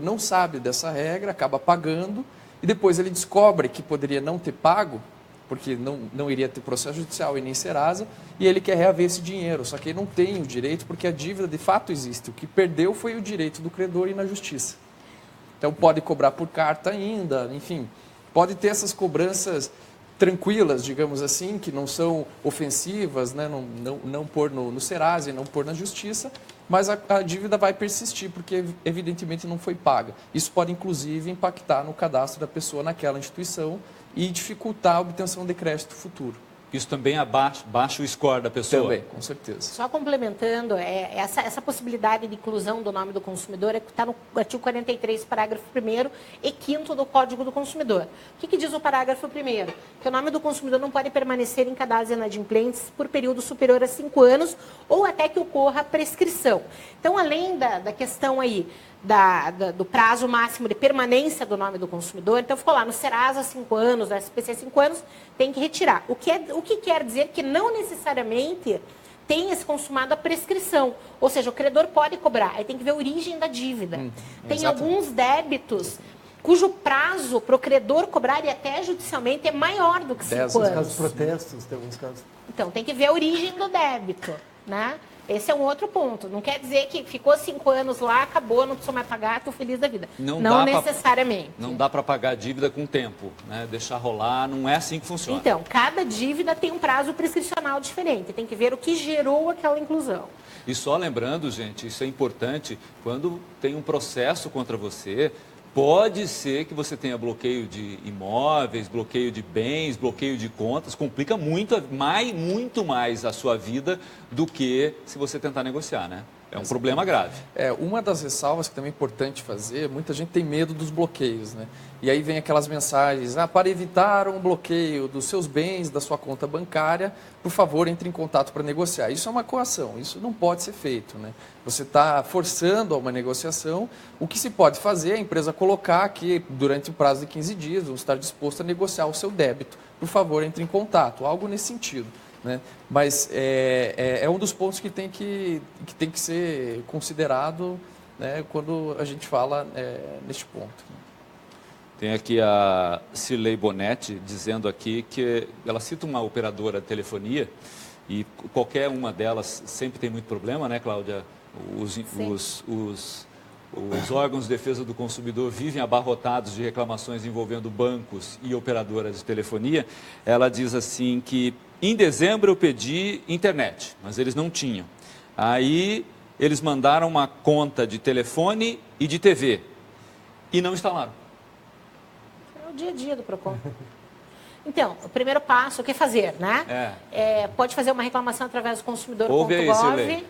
não sabe dessa regra, acaba pagando, e depois ele descobre que poderia não ter pago, porque não iria ter processo judicial e nem Serasa, e ele quer reaver esse dinheiro, só que ele não tem o direito, porque a dívida de fato existe. O que perdeu foi o direito do credor ir na justiça. Então pode cobrar por carta ainda, enfim, pode ter essas cobranças tranquilas, digamos assim, que não são ofensivas, né? Não pôr no Serasa e não pôr na justiça, mas a dívida vai persistir, porque evidentemente não foi paga. Isso pode, inclusive, impactar no cadastro da pessoa naquela instituição e dificultar a obtenção de crédito futuro. Isso também baixa o score da pessoa? Também, com certeza. Só complementando, essa possibilidade de inclusão do nome do consumidor está no artigo 43, parágrafo 1º e 5º do Código do Consumidor. O que diz o parágrafo 1º? Que o nome do consumidor não pode permanecer em cadastro inadimplentes por período superior a 5 anos ou até que ocorra a prescrição. Então, além da questão aí do prazo máximo de permanência do nome do consumidor, então ficou lá no Serasa 5 anos, no SPC 5 anos, tem que retirar. O que quer dizer que não necessariamente tenha se consumado a prescrição, ou seja, o credor pode cobrar, aí tem que ver a origem da dívida. Tem alguns débitos cujo prazo para o credor cobrar e até judicialmente é maior do que 5 anos. Nos casos protestos, tem alguns casos. Então, tem que ver a origem do débito, né? Esse é um outro ponto. Não quer dizer que ficou 5 anos lá, acabou, não precisou mais pagar, estou feliz da vida. Não necessariamente. Não dá para pagar a dívida com tempo, né? Deixar rolar, não é assim que funciona. Então, cada dívida tem um prazo prescricional diferente. Tem que ver o que gerou aquela inclusão. E só lembrando, gente, isso é importante, quando tem um processo contra você, pode ser que você tenha bloqueio de imóveis, bloqueio de bens, bloqueio de contas, complica muito mais a sua vida do que se você tentar negociar, né? É um problema grave. Uma das ressalvas que também é importante fazer, muita gente tem medo dos bloqueios, né? E aí vem aquelas mensagens, para evitar um bloqueio dos seus bens, da sua conta bancária, por favor, entre em contato para negociar. Isso é uma coação, isso não pode ser feito, né? Você está forçando a uma negociação. O que se pode fazer é a empresa colocar que durante o prazo de 15 dias vamos estar disposto a negociar o seu débito. Por favor, entre em contato, algo nesse sentido. Né? Mas é um dos pontos que tem que ser considerado né, quando a gente fala neste ponto. Tem aqui a Cirlei Bonetti dizendo aqui que ela cita uma operadora de telefonia e qualquer uma delas sempre tem muito problema, né, Cláudia? Os órgãos de defesa do consumidor vivem abarrotados de reclamações envolvendo bancos e operadoras de telefonia. Ela diz assim que em dezembro eu pedi internet, mas eles não tinham. Aí eles mandaram uma conta de telefone e de TV e não instalaram. É o dia a dia do PROCON. Então, o primeiro passo, o que fazer, né? Pode fazer uma reclamação através do consumidor.gov.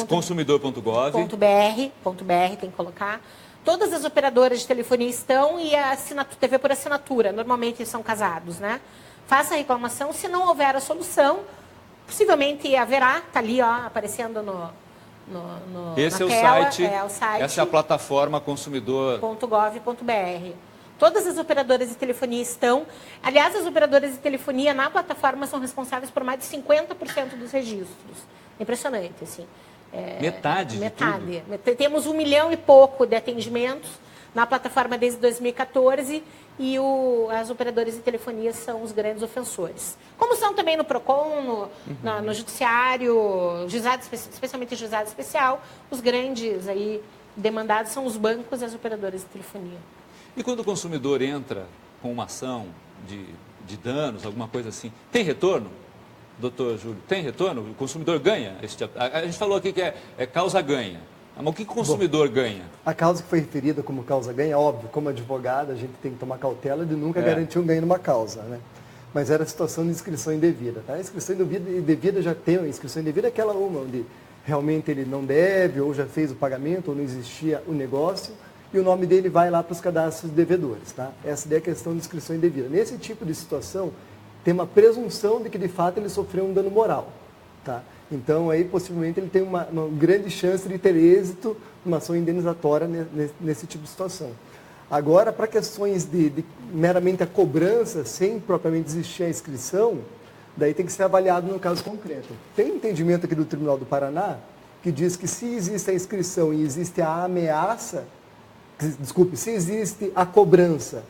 Consumidor.gov.br, tem que colocar. Todas as operadoras de telefonia estão e a TV por assinatura, normalmente são casados, né? Faça a reclamação, se não houver a solução, possivelmente haverá, está ali ó, aparecendo Esse na é o site. Essa é a plataforma consumidor.gov.br. Todas as operadoras de telefonia estão. Aliás, as operadoras de telefonia na plataforma são responsáveis por mais de 50% dos registros. Impressionante, assim. Metade de tudo? Temos 1 milhão e pouco de atendimentos na plataforma desde 2014 e as operadoras de telefonia são os grandes ofensores. Como são também no PROCON, no Judiciário, especialmente Juizado Especial, os grandes aí demandados são os bancos e as operadoras de telefonia. E quando o consumidor entra com uma ação de danos, alguma coisa assim, tem retorno? Doutor Júlio, tem retorno? O consumidor ganha? A gente falou aqui que é causa-ganha. Mas o que o consumidor ganha? A causa que foi referida como causa-ganha, óbvio, como advogado, a gente tem que tomar cautela de nunca garantir um ganho numa causa, né? Mas era a situação de inscrição indevida. Tá? A inscrição indevida já tem, a inscrição indevida é aquela onde realmente ele não deve, ou já fez o pagamento, ou não existia o negócio, e o nome dele vai lá para os cadastros de devedores. Tá? Essa é a questão de inscrição indevida. Nesse tipo de situação, tem uma presunção de que, de fato, ele sofreu um dano moral. Tá? Então, aí, possivelmente, ele tem uma grande chance de ter êxito numa ação indenizatória nesse tipo de situação. Agora, para questões de meramente a cobrança, sem propriamente existir a inscrição, daí tem que ser avaliado no caso concreto. Tem um entendimento aqui do Tribunal do Paraná que diz que se existe a inscrição e existe a ameaça, se existe a cobrança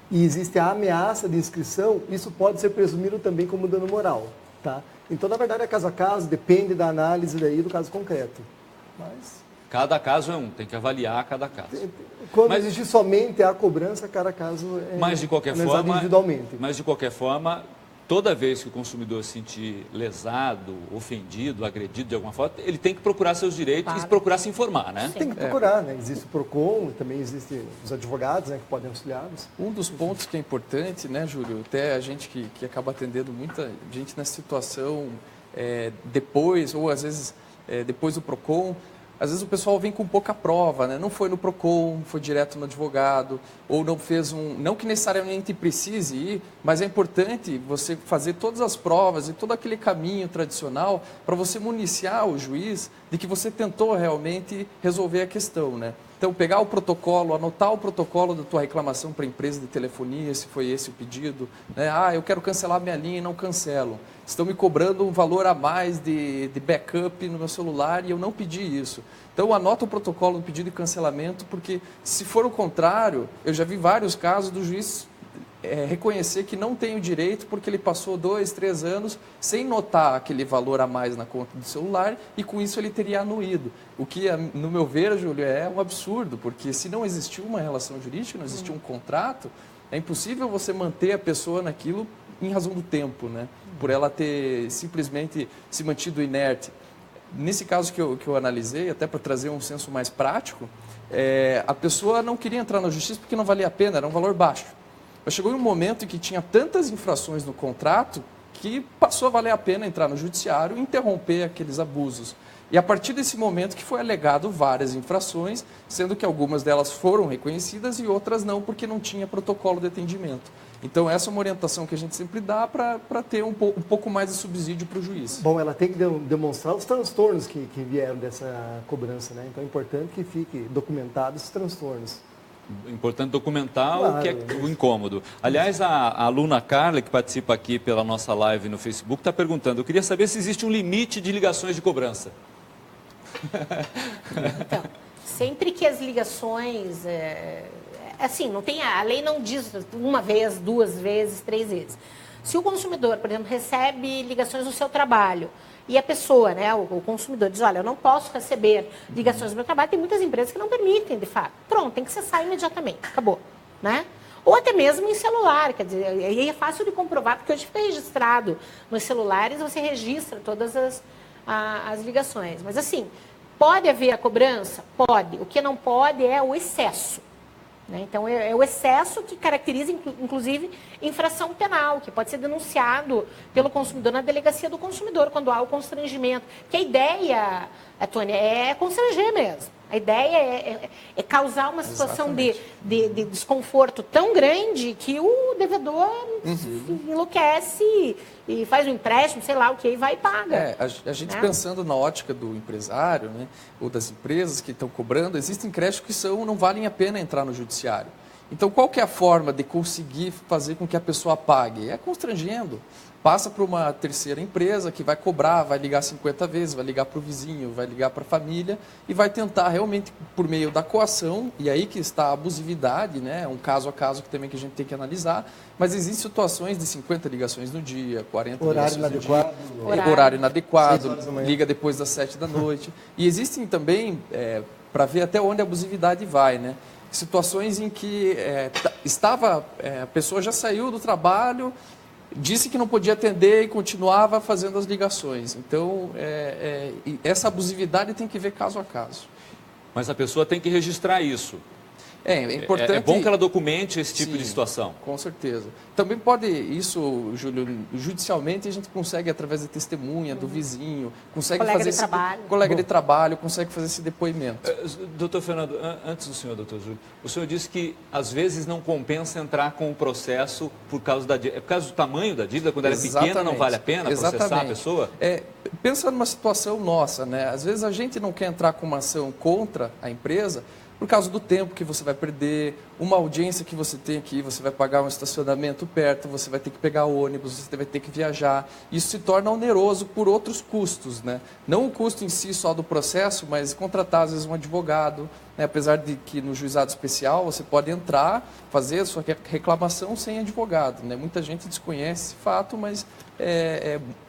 e existe a ameaça de inscrição, isso pode ser presumido também como dano moral. Tá? Então, na verdade, é caso a caso, depende da análise daí do caso concreto. Mas... Cada caso é um, tem que avaliar cada caso. Quando existe somente a cobrança, cada caso é analisado individualmente. Mas, de qualquer forma, toda vez que o consumidor se sentir lesado, ofendido, agredido de alguma forma, ele tem que procurar seus direitos e procurar se informar, né? Tem que procurar, né? Existe o PROCON, também existem os advogados, né, que podem auxiliá-los. Um dos pontos que é importante, né, Júlio, até a gente que acaba atendendo muita gente nessa situação depois, ou às vezes depois do PROCON, às vezes o pessoal vem com pouca prova, né? Não foi no PROCON, foi direto no advogado, ou não fez não que necessariamente precise ir, mas é importante você fazer todas as provas e todo aquele caminho tradicional para você municiar o juiz de que você tentou realmente resolver a questão, né? Então, pegar o protocolo, anotar o protocolo da tua reclamação para a empresa de telefonia, se foi esse o pedido, né? Eu quero cancelar minha linha e não cancelo. Estão me cobrando um valor a mais de backup no meu celular e eu não pedi isso. Então, anota o protocolo do pedido de cancelamento, porque se for o contrário, eu já vi vários casos do juiz reconhecer que não tem o direito porque ele passou 2, 3 anos sem notar aquele valor a mais na conta do celular e com isso ele teria anuído. O que, no meu ver, Júlio, é um absurdo, porque se não existiu uma relação jurídica, não existiu um contrato, é impossível você manter a pessoa naquilo em razão do tempo, né? Por ela ter simplesmente se mantido inerte. Nesse caso que eu analisei, até para trazer um senso mais prático, a pessoa não queria entrar na justiça porque não valia a pena, era um valor baixo. Mas chegou em um momento em que tinha tantas infrações no contrato que passou a valer a pena entrar no judiciário e interromper aqueles abusos. E a partir desse momento que foi alegado várias infrações, sendo que algumas delas foram reconhecidas e outras não, porque não tinha protocolo de atendimento. Então, essa é uma orientação que a gente sempre dá para ter um pouco mais de subsídio para o juiz. Bom, ela tem que demonstrar os transtornos que vieram dessa cobrança, né? Então, é importante que fique documentado esses transtornos. Importante documentar o que é o incômodo. Aliás, a aluna Carla, que participa aqui pela nossa live no Facebook, está perguntando, eu queria saber se existe um limite de ligações de cobrança. Então, sempre que as ligações... assim, não tem, a lei não diz uma vez, 2 vezes, 3 vezes. Se o consumidor, por exemplo, recebe ligações do seu trabalho e a pessoa, né, o consumidor diz, olha, eu não posso receber ligações do meu trabalho, tem muitas empresas que não permitem, de fato. Pronto, tem que cessar imediatamente, acabou, né? Ou até mesmo em celular, quer dizer, aí é fácil de comprovar, porque hoje fica registrado nos celulares, você registra todas as ligações. Mas assim, pode haver a cobrança? Pode. O que não pode é o excesso. Né? Então, é o excesso que caracteriza, inclusive, infração penal, que pode ser denunciado pelo consumidor na delegacia do consumidor, quando há o constrangimento. Porque a ideia, Tônia, é constranger mesmo. A ideia é causar uma situação de desconforto tão grande que o devedor enlouquece e faz um empréstimo, sei lá o que, e vai e paga. A gente pensando na ótica do empresário, né, ou das empresas que estão cobrando, existem créditos que não valem a pena entrar no judiciário. Então, qual que é a forma de conseguir fazer com que a pessoa pague? É constrangendo. Passa para uma terceira empresa que vai cobrar, vai ligar 50 vezes, vai ligar para o vizinho, vai ligar para a família e vai tentar realmente, por meio da coação, e aí que está a abusividade, né? Um caso a caso que também que a gente tem que analisar, mas existem situações de 50 ligações no dia, 40 horário ligações inadequado, no dia, horário inadequado, manhã. liga depois das 7 da noite. E existem também, para ver até onde a abusividade vai, né? Situações em que a pessoa já saiu do trabalho, disse que não podia atender e continuava fazendo as ligações. Então, essa abusividade tem que ver caso a caso. Mas a pessoa tem que registrar isso. É importante... É bom que ela documente esse tipo de situação. Com certeza. Também pode, isso, Júlio, judicialmente a gente consegue, através da testemunha, do vizinho, consegue colega de trabalho, consegue fazer esse depoimento. Doutor Fernando, antes do senhor, doutor Júlio, o senhor disse que às vezes não compensa entrar com o processo por causa do tamanho da dívida, quando ela é pequena não vale a pena processar a pessoa? Pensa numa situação nossa, né? Às vezes a gente não quer entrar com uma ação contra a empresa, por causa do tempo que você vai perder, uma audiência que você tem aqui, você vai pagar um estacionamento perto, você vai ter que pegar ônibus, você vai ter que viajar. Isso se torna oneroso por outros custos, né? Não o custo em si só do processo, mas contratar às vezes um advogado, né? Apesar de que no juizado especial você pode entrar, fazer a sua reclamação sem advogado, né? Muita gente desconhece esse fato, mas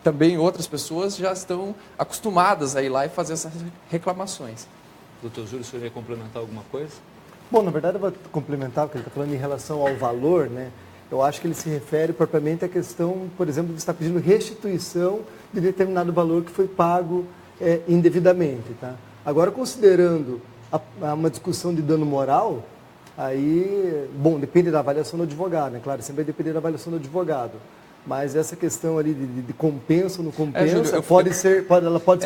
também outras pessoas já estão acostumadas a ir lá e fazer essas reclamações. Doutor Júlio, o senhor ia complementar alguma coisa? Bom, na verdade, eu vou complementar o que ele está falando em relação ao valor, né? Eu acho que ele se refere propriamente à questão, por exemplo, de estar pedindo restituição de determinado valor que foi pago indevidamente, tá? Agora, considerando uma discussão de dano moral, aí, bom, depende da avaliação do advogado, né? Claro, sempre vai depender da avaliação do advogado. Mas essa questão ali de compensa ou não compensa, Júlio, ela pode ser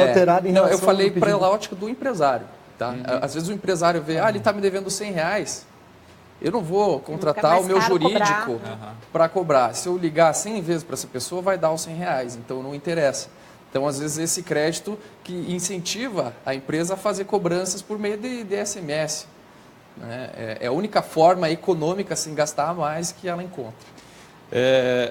alterada em relação... Eu falei para a ótica do empresário. Tá? Às vezes o empresário vê, ele está me devendo R$100, eu não vou contratar o meu jurídico para cobrar. Se eu ligar 100 vezes para essa pessoa, vai dar os R$100, então não interessa. Então, às vezes, esse crédito que incentiva a empresa a fazer cobranças por meio de SMS. Né? É a única forma econômica, sem gastar mais, que ela encontra.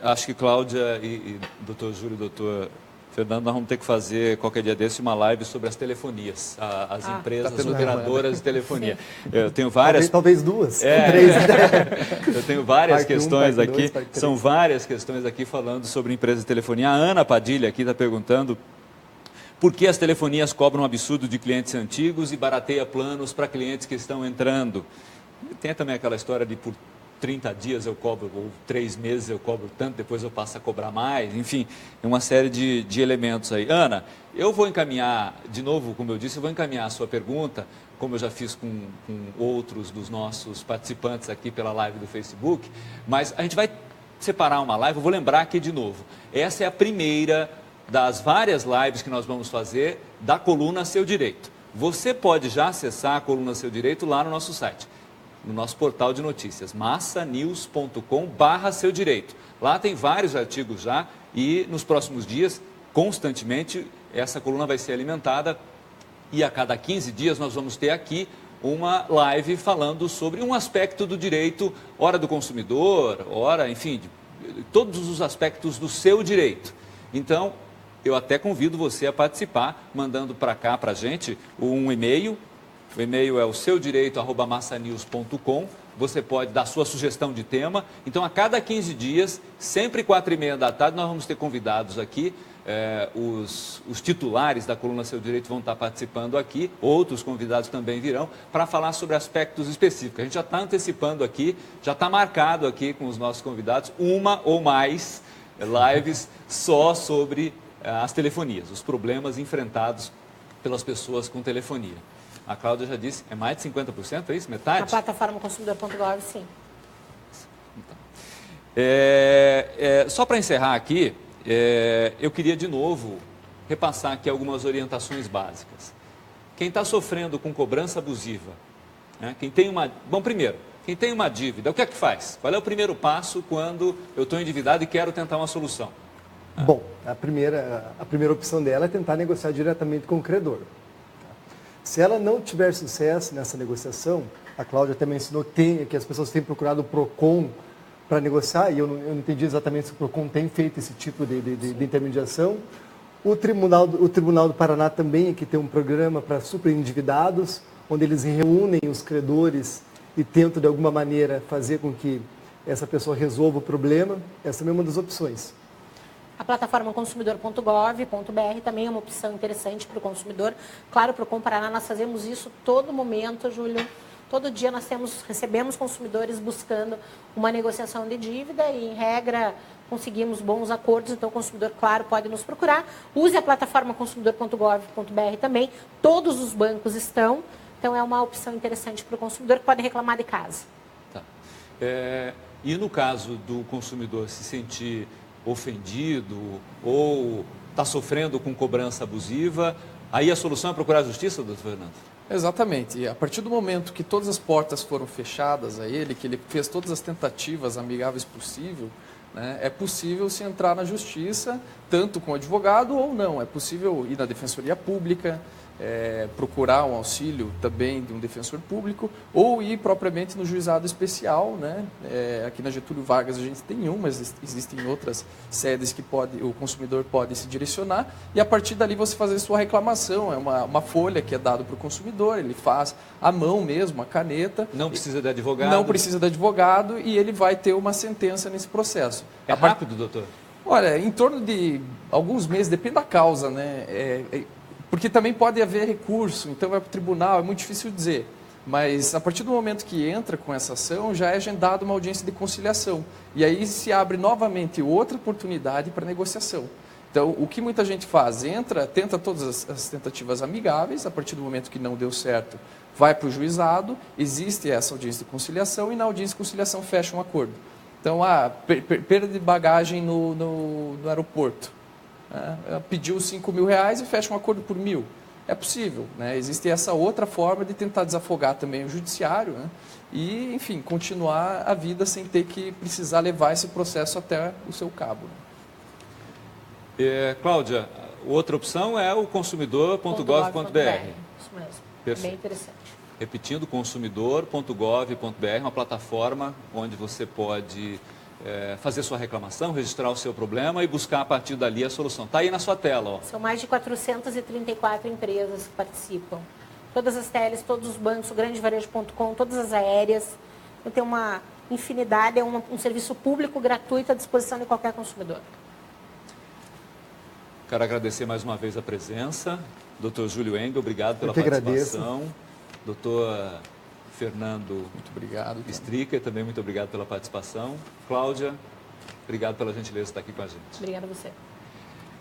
Acho que Cláudia e doutor Júlio e doutor Fernando, nós vamos ter que fazer, qualquer dia desse, uma live sobre as telefonias, as empresas operadoras de telefonia. Eu tenho várias... Talvez 2, 3. Eu tenho várias questões aqui, são várias questões aqui falando sobre empresas de telefonia. A Ana Padilha aqui está perguntando por que as telefonias cobram um absurdo de clientes antigos e barateia planos para clientes que estão entrando. Tem também aquela história de por 30 dias eu cobro, ou 3 meses eu cobro tanto, depois eu passo a cobrar mais, enfim, é uma série de elementos aí. Ana, eu vou encaminhar, de novo, como eu disse, eu vou encaminhar a sua pergunta, como eu já fiz com outros dos nossos participantes aqui pela live do Facebook, mas a gente vai separar uma live, eu vou lembrar aqui de novo, essa é a primeira das várias lives que nós vamos fazer da coluna Seu Direito. Você pode já acessar a coluna Seu Direito lá no nosso site, no nosso portal de notícias, massanews.com/seu direito. Lá tem vários artigos já e nos próximos dias, constantemente, essa coluna vai ser alimentada e a cada 15 dias nós vamos ter aqui uma live falando sobre um aspecto do direito, ora do consumidor, ora, enfim, de todos os aspectos do seu direito. Então, eu até convido você a participar, mandando para cá, para a gente, um e-mail O e-mail é o seudireito@massanews.com. Você pode dar sua sugestão de tema. Então, a cada 15 dias, sempre 4h30 da tarde, nós vamos ter convidados aqui. Os titulares da coluna Seu Direito vão estar participando aqui, outros convidados também virão, para falar sobre aspectos específicos. A gente já está antecipando aqui, já está marcado aqui com os nossos convidados, uma ou mais lives só sobre as telefonias, os problemas enfrentados pelas pessoas com telefonia. A Cláudia já disse, é mais de 50%, é isso? Metade? Na plataforma consumidor.gov, sim. Só para encerrar aqui, eu queria de novo repassar aqui algumas orientações básicas. Quem está sofrendo com cobrança abusiva, né? Quem tem uma dívida, o que é que faz? Qual é o primeiro passo quando eu estou endividado e quero tentar uma solução? Bom, a primeira opção dela é tentar negociar diretamente com o credor. Se ela não tiver sucesso nessa negociação, a Cláudia até mencionou que as pessoas têm procurado o PROCON para negociar, e eu não entendi exatamente se o PROCON tem feito esse tipo de intermediação. O Tribunal do Paraná também aqui tem um programa para superendividados, onde eles reúnem os credores e tentam, de alguma maneira, fazer com que essa pessoa resolva o problema. Essa também é uma das opções. A plataforma consumidor.gov.br também é uma opção interessante para o consumidor. Claro, para o PROCON Paraná, nós fazemos isso todo momento, Júlio. Todo dia nós recebemos consumidores buscando uma negociação de dívida e, em regra, conseguimos bons acordos. Então, o consumidor, claro, pode nos procurar. Use a plataforma consumidor.gov.br também. Todos os bancos estão. Então, é uma opção interessante para o consumidor que pode reclamar de casa. Tá. E no caso do consumidor se sentir ofendido ou está sofrendo com cobrança abusiva, aí a solução é procurar a justiça, doutor Fernando? Exatamente. E a partir do momento que todas as portas foram fechadas a ele, que ele fez todas as tentativas amigáveis possível, né, é possível se entrar na justiça, tanto com advogado ou não. É possível ir na Defensoria Pública, procurar um auxílio também de um defensor público, ou ir propriamente no juizado especial, né? Aqui na Getúlio Vargas a gente tem um, mas existem outras sedes que o consumidor pode se direcionar, e a partir dali você fazer sua reclamação. É uma folha que é dada para o consumidor, ele faz à mão mesmo, a caneta. Não precisa de advogado? Não precisa de advogado, e ele vai ter uma sentença nesse processo. É rápido, doutor? Olha, em torno de alguns meses, depende da causa, né? Porque também pode haver recurso, então vai para o tribunal, é muito difícil dizer. Mas a partir do momento que entra com essa ação, já é agendada uma audiência de conciliação. E aí se abre novamente outra oportunidade para negociação. Então, o que muita gente faz? Tenta todas as tentativas amigáveis, a partir do momento que não deu certo, vai para o juizado, existe essa audiência de conciliação, e na audiência de conciliação fecha um acordo. Então, perda de bagagem no aeroporto. Pediu R$5.000 e fecha um acordo por R$1.000. É possível, né? Existe essa outra forma de tentar desafogar também o judiciário, né? E, enfim, continuar a vida sem ter que precisar levar esse processo até o seu cabo. Cláudia, outra opção é o consumidor.gov.br. Isso mesmo. Perfeito. Bem interessante. Repetindo, consumidor.gov.br, uma plataforma onde você pode fazer sua reclamação, registrar o seu problema e buscar a partir dali a solução. Está aí na sua tela. Ó. São mais de 434 empresas que participam. Todas as teles, todos os bancos, o grandevarejo.com, todas as aéreas. Então, tem uma infinidade, é um serviço público gratuito à disposição de qualquer consumidor. Quero agradecer mais uma vez a presença. Dr. Júlio Engel, obrigado pela participação. Doutor Fernando, muito obrigado. Stricker, também muito obrigado pela participação. Cláudia, obrigado pela gentileza de estar aqui com a gente. Obrigada a você.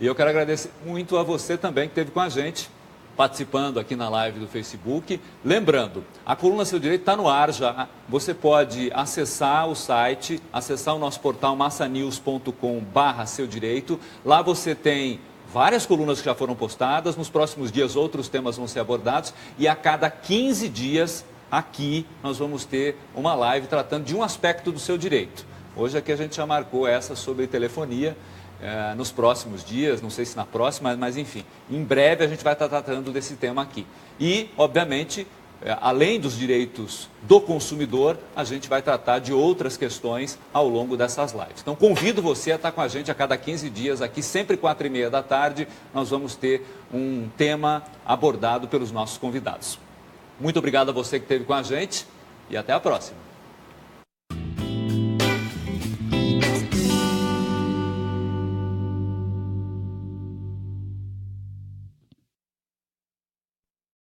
E eu quero agradecer muito a você também que esteve com a gente, participando aqui na live do Facebook. Lembrando, a coluna Seu Direito está no ar já. Você pode acessar o site, acessar o nosso portal massanews.com/seu direito. Lá você tem várias colunas que já foram postadas. Nos próximos dias outros temas vão ser abordados. E a cada 15 dias, aqui, nós vamos ter uma live tratando de um aspecto do seu direito. Hoje aqui a gente já marcou essa sobre telefonia. Nos próximos dias, não sei se na próxima, mas enfim, em breve a gente vai estar tratando desse tema aqui. E, obviamente, além dos direitos do consumidor, a gente vai tratar de outras questões ao longo dessas lives. Então, convido você a estar com a gente a cada 15 dias aqui, sempre 4h30 da tarde, nós vamos ter um tema abordado pelos nossos convidados. Muito obrigado a você que esteve com a gente e até a próxima.